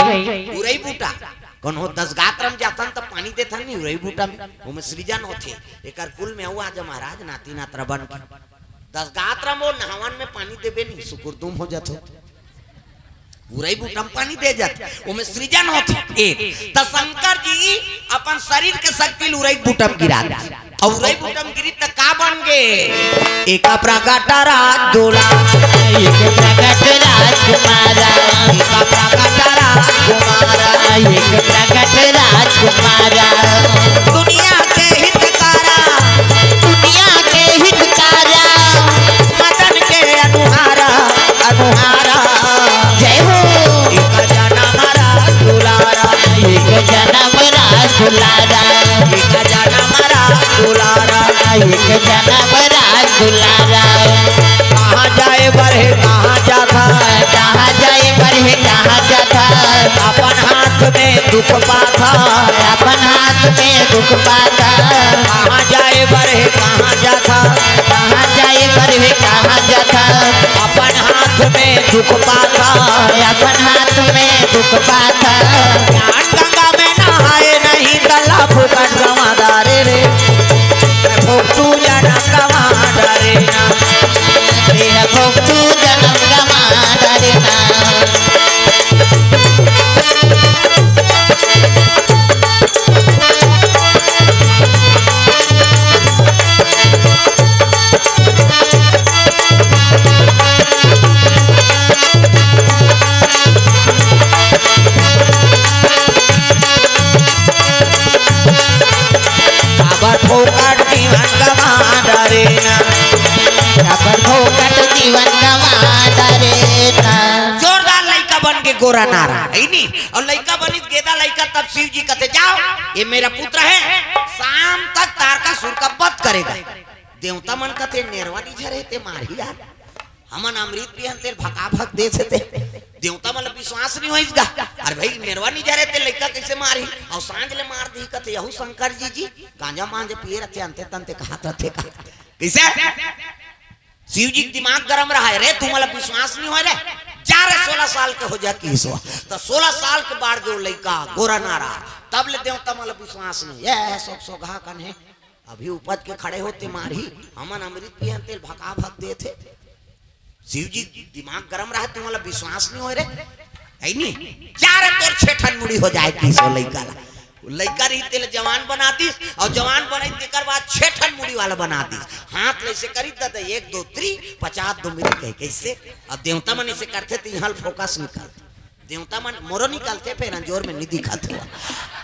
उरई बूटा कौन हो 10 गात्रम जातन तो पानी देता नहीं उरई बूटा में वो में सृजन होते एकर कुल में हुआ जब महाराज नाती नात्र बन 10 गात्रम वो नहावन में पानी देबे नहीं सुकुरदुम हो जाते उरई बूटम पानी दे जाते वो में सृजन होते एक तो शंकर जी अपन शरीर के शक्ति उरई बूटम गिरा और उरई बूटम गिरी तो का बन गए एक प्रगट राजदूला एक प्रगट राजकुमारा एक प्रगट राजकुमारा एक प्रगट राजकुमारा दुनिया के हितकारा दुनिया के हितकारा मदन के अनुहारा अनुहारा जय हो एक जन्म राजदुलारा एक जन्म राजदुलारा एक जन्म राजदुलारा एक जन्म राजदुलारा कहाँ जाए बढ़े कहाँ जाता कहाँ जाए बढ़े कहाँ जाता अपन हाथ में दुख पाता अपन हाथ में दुख पाता कहाँ जाए बढ़े कहाँ जाता कहाँ जाए बढ़े कहाँ जाता अपन हाथ में दुख पाता अपन हाथ में दुख पाता ज्ञान गंगा में नहाए नहीं तला फुकट गवादारे रे तू जन्म गवादारे ना तेरा भोग तू जन्म गवा डरना फोकट जीवन गवादारे ना भोकट जीवन गवा डरना जोरदार लड़का बन के गोरा नारा है नी और लड़का बनी गेदा लड़का तब शिव जी कहते जाओ ये मेरा पुत्र है शाम तक तारकासुर का वध करेगा देवता मन कहते नेरवानी झरे ते मारी यार हमन अमृत पियन तेल भका भक दे से देवता मतलब विश्वास नहीं होइसगा अरे भाई नेरवानी झरे ते लड़का कैसे मारी और सांझ ले मार दी कहते यहू शंकर जी गांजा मांझे पिए रहते अंते तंते कहत रहते का कैसे शिव जी दिमाग गरम रहा है रे तू मतलब विश्वास नहीं हो रे जा रे 16 साल के हो जा की तो 16 साल के बाद जो लड़का गोरा नारा तब ले देवता मतलब विश्वास नहीं ये सोख सोघा कन है अभी उपज के खड़े होते मारी हमन अमृत पियन तेल भका भक दे थे शिव जी दिमाग गरम रहा तू मतलब विश्वास नहीं हो रे है नी जा रे तोर छेठन मुड़ी हो जाए की सो लड़का लड़का रही तेल जवान बना दीस और जवान बनाई तेकर बाद छेठन मुड़ी वाला बना दीस हाथ ले से करी दा 1 2 3 50 2 मिनट कह कैसे अब देवता मन इसे करते तो यहाँ फोकस निकालते देवता मन मोरो निकालते फिर अंजोर में नहीं दिखाते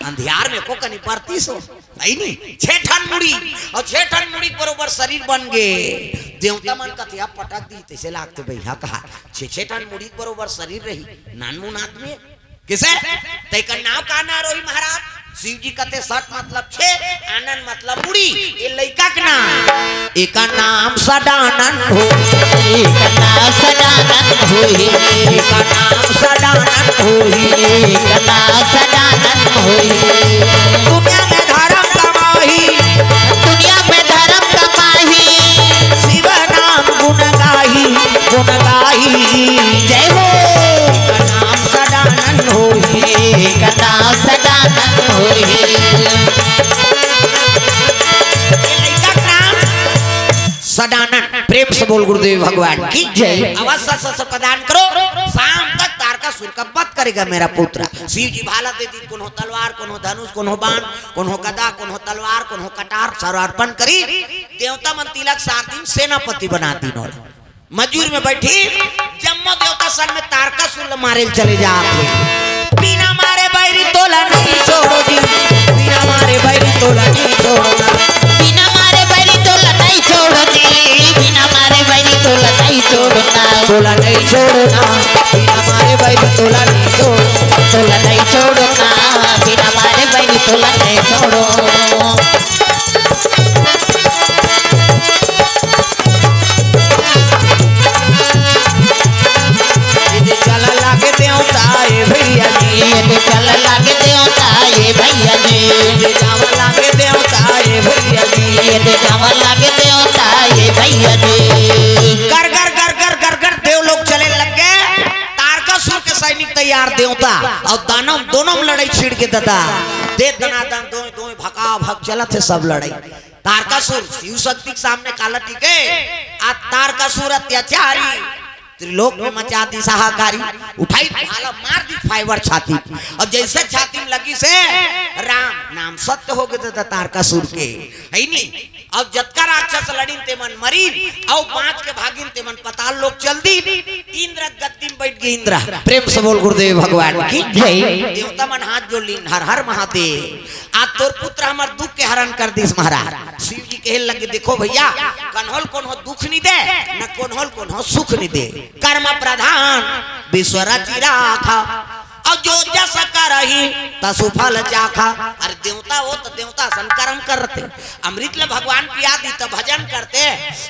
अंधियार में को कनी पड़ती सो नहीं छेठन मुड़ी और छेठन मुड़ी बरोबर शरीर बन गए देवता मन का पटक दी तैसे लागते भैया कहा छेठन मुड़ी बरोबर शरीर रही नानमुन आदमी किसे तैका नाव का ना रोही महाराज शिव जी कहते सट मतलब छे आनंद मतलब मुड़ी ये लड़का का नाम एक नाम सदानंद हो एक नाम सदानंद होई एक नाम सदानंद हो एक नाम सदानंद होई दुनिया में धर्म कमाही दुनिया में धर्म कमाही शिव नाम गुण गाही सदानंद प्रेम से बोल गुरुदेव भगवान की जय। अवश्य से प्रदान करो। शाम तक तारकासुर का वध करेगा मेरा पुत्र। शिव जी भाला दे दी, कौन हो तलवार, कौन हो धनुष, कौन हो बाण, कौन हो गदा, कौन हो तलवार, कौन हो कटार, सर्वार्पण करी देवता मन तिलक 7 दिन सेनापति बना दी। मजूर में बैठी जम्मो देवता सन में तारकासुर मारे चले जाते। बिना मारे बैरी तोला नहीं छोड़ो जी, बिना मारे बैरी तोला नहीं छोड़ो, बिना मारे बैरी तोला नहीं छोड़ो जी, बिना मारे बैरी तोला नहीं छोड़ना, तोला नहीं छोड़ना, बिना मारे बैरी तोला नहीं छोड़ो, तोला नहीं छोड़ना, बिना मारे बैरी तोला नहीं छोड़ो। चला लागे देवता ये भैया जी, ये चल लागे देवता ये भैया जी, जावा लागे देवता ये भैया जी, ये जावा लागे देवता ये भैया जी। कर कर कर कर कर कर देव लोग चले लग गए। तारकासुर के सैनिक तैयार, देवता और दानव दोनों में लड़ाई छिड़ के ददा दे दनादन दो दो भका भग चला थे सब लड़ाई। तारकासुर शिव शक्ति के सामने काला टिके। आ तारकासुर अत्याचारी त्रिलोक में मचा दी साहाकारी, उठाई भाला मार दी फाइबर छाती, और जैसे छाती में लगी से राम नाम सत्य हो गए थे तारकासुर के, है नहीं। अब जतका राक्षस लड़ीन ते मन मरी, और 5 के भागिन ते मन पताल लोग चल दी। इंद्र गद्दी में बैठ गए इंद्र, प्रेम से बोल गुरुदेव भगवान की जय। देवता मन हाथ जोड़ लीन, हर हर महादेव। आज तोर पुत्र हमार दुख के हरण कर दिस महाराज। शिव जी कहे लगे देखो भैया, कन्होल कौन हो दुख नहीं दे, न कौन हो सुख नहीं दे। कर्म प्रधान विश्वरचि राखा, और जो जस करही तसु फल चाखा। अरे देवता हो तो देवता सन कर्म करते, अमृत ले भगवान पिया दी तो भजन करते,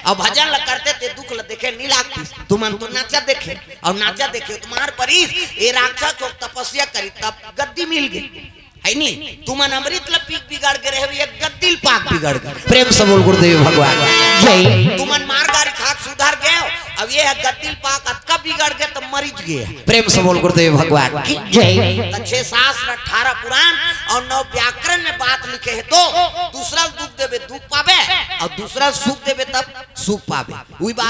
और भजन ल करते ते दुख ल देखे नहीं लागती। तुमन तो नाचा देखे, और नाचा देखे तुम्हार परीस ये राक्षस को तपस्या करी तब गद्दी मिल गई, है नहीं। तुमन अमृत ल पीक बिगाड़ के रहे, एक गद्दी पाक बिगड़ गए। प्रेम से बोल गुरुदेव भगवान जय। तुमन मार गारी खाक सुधर गए, अब ये है गद्दी पाक अतका बिगड़ गए तो मरीज गए। प्रेम से बोल गुरुदेव भगवान की जय। 6 शास्त्र 18 पुराण और 9 व्याकरण में बात लिखे है। तो दूसरा दुख देवे दुख पावे, और दूसरा सुख देवे तब सुख पावे। वही बात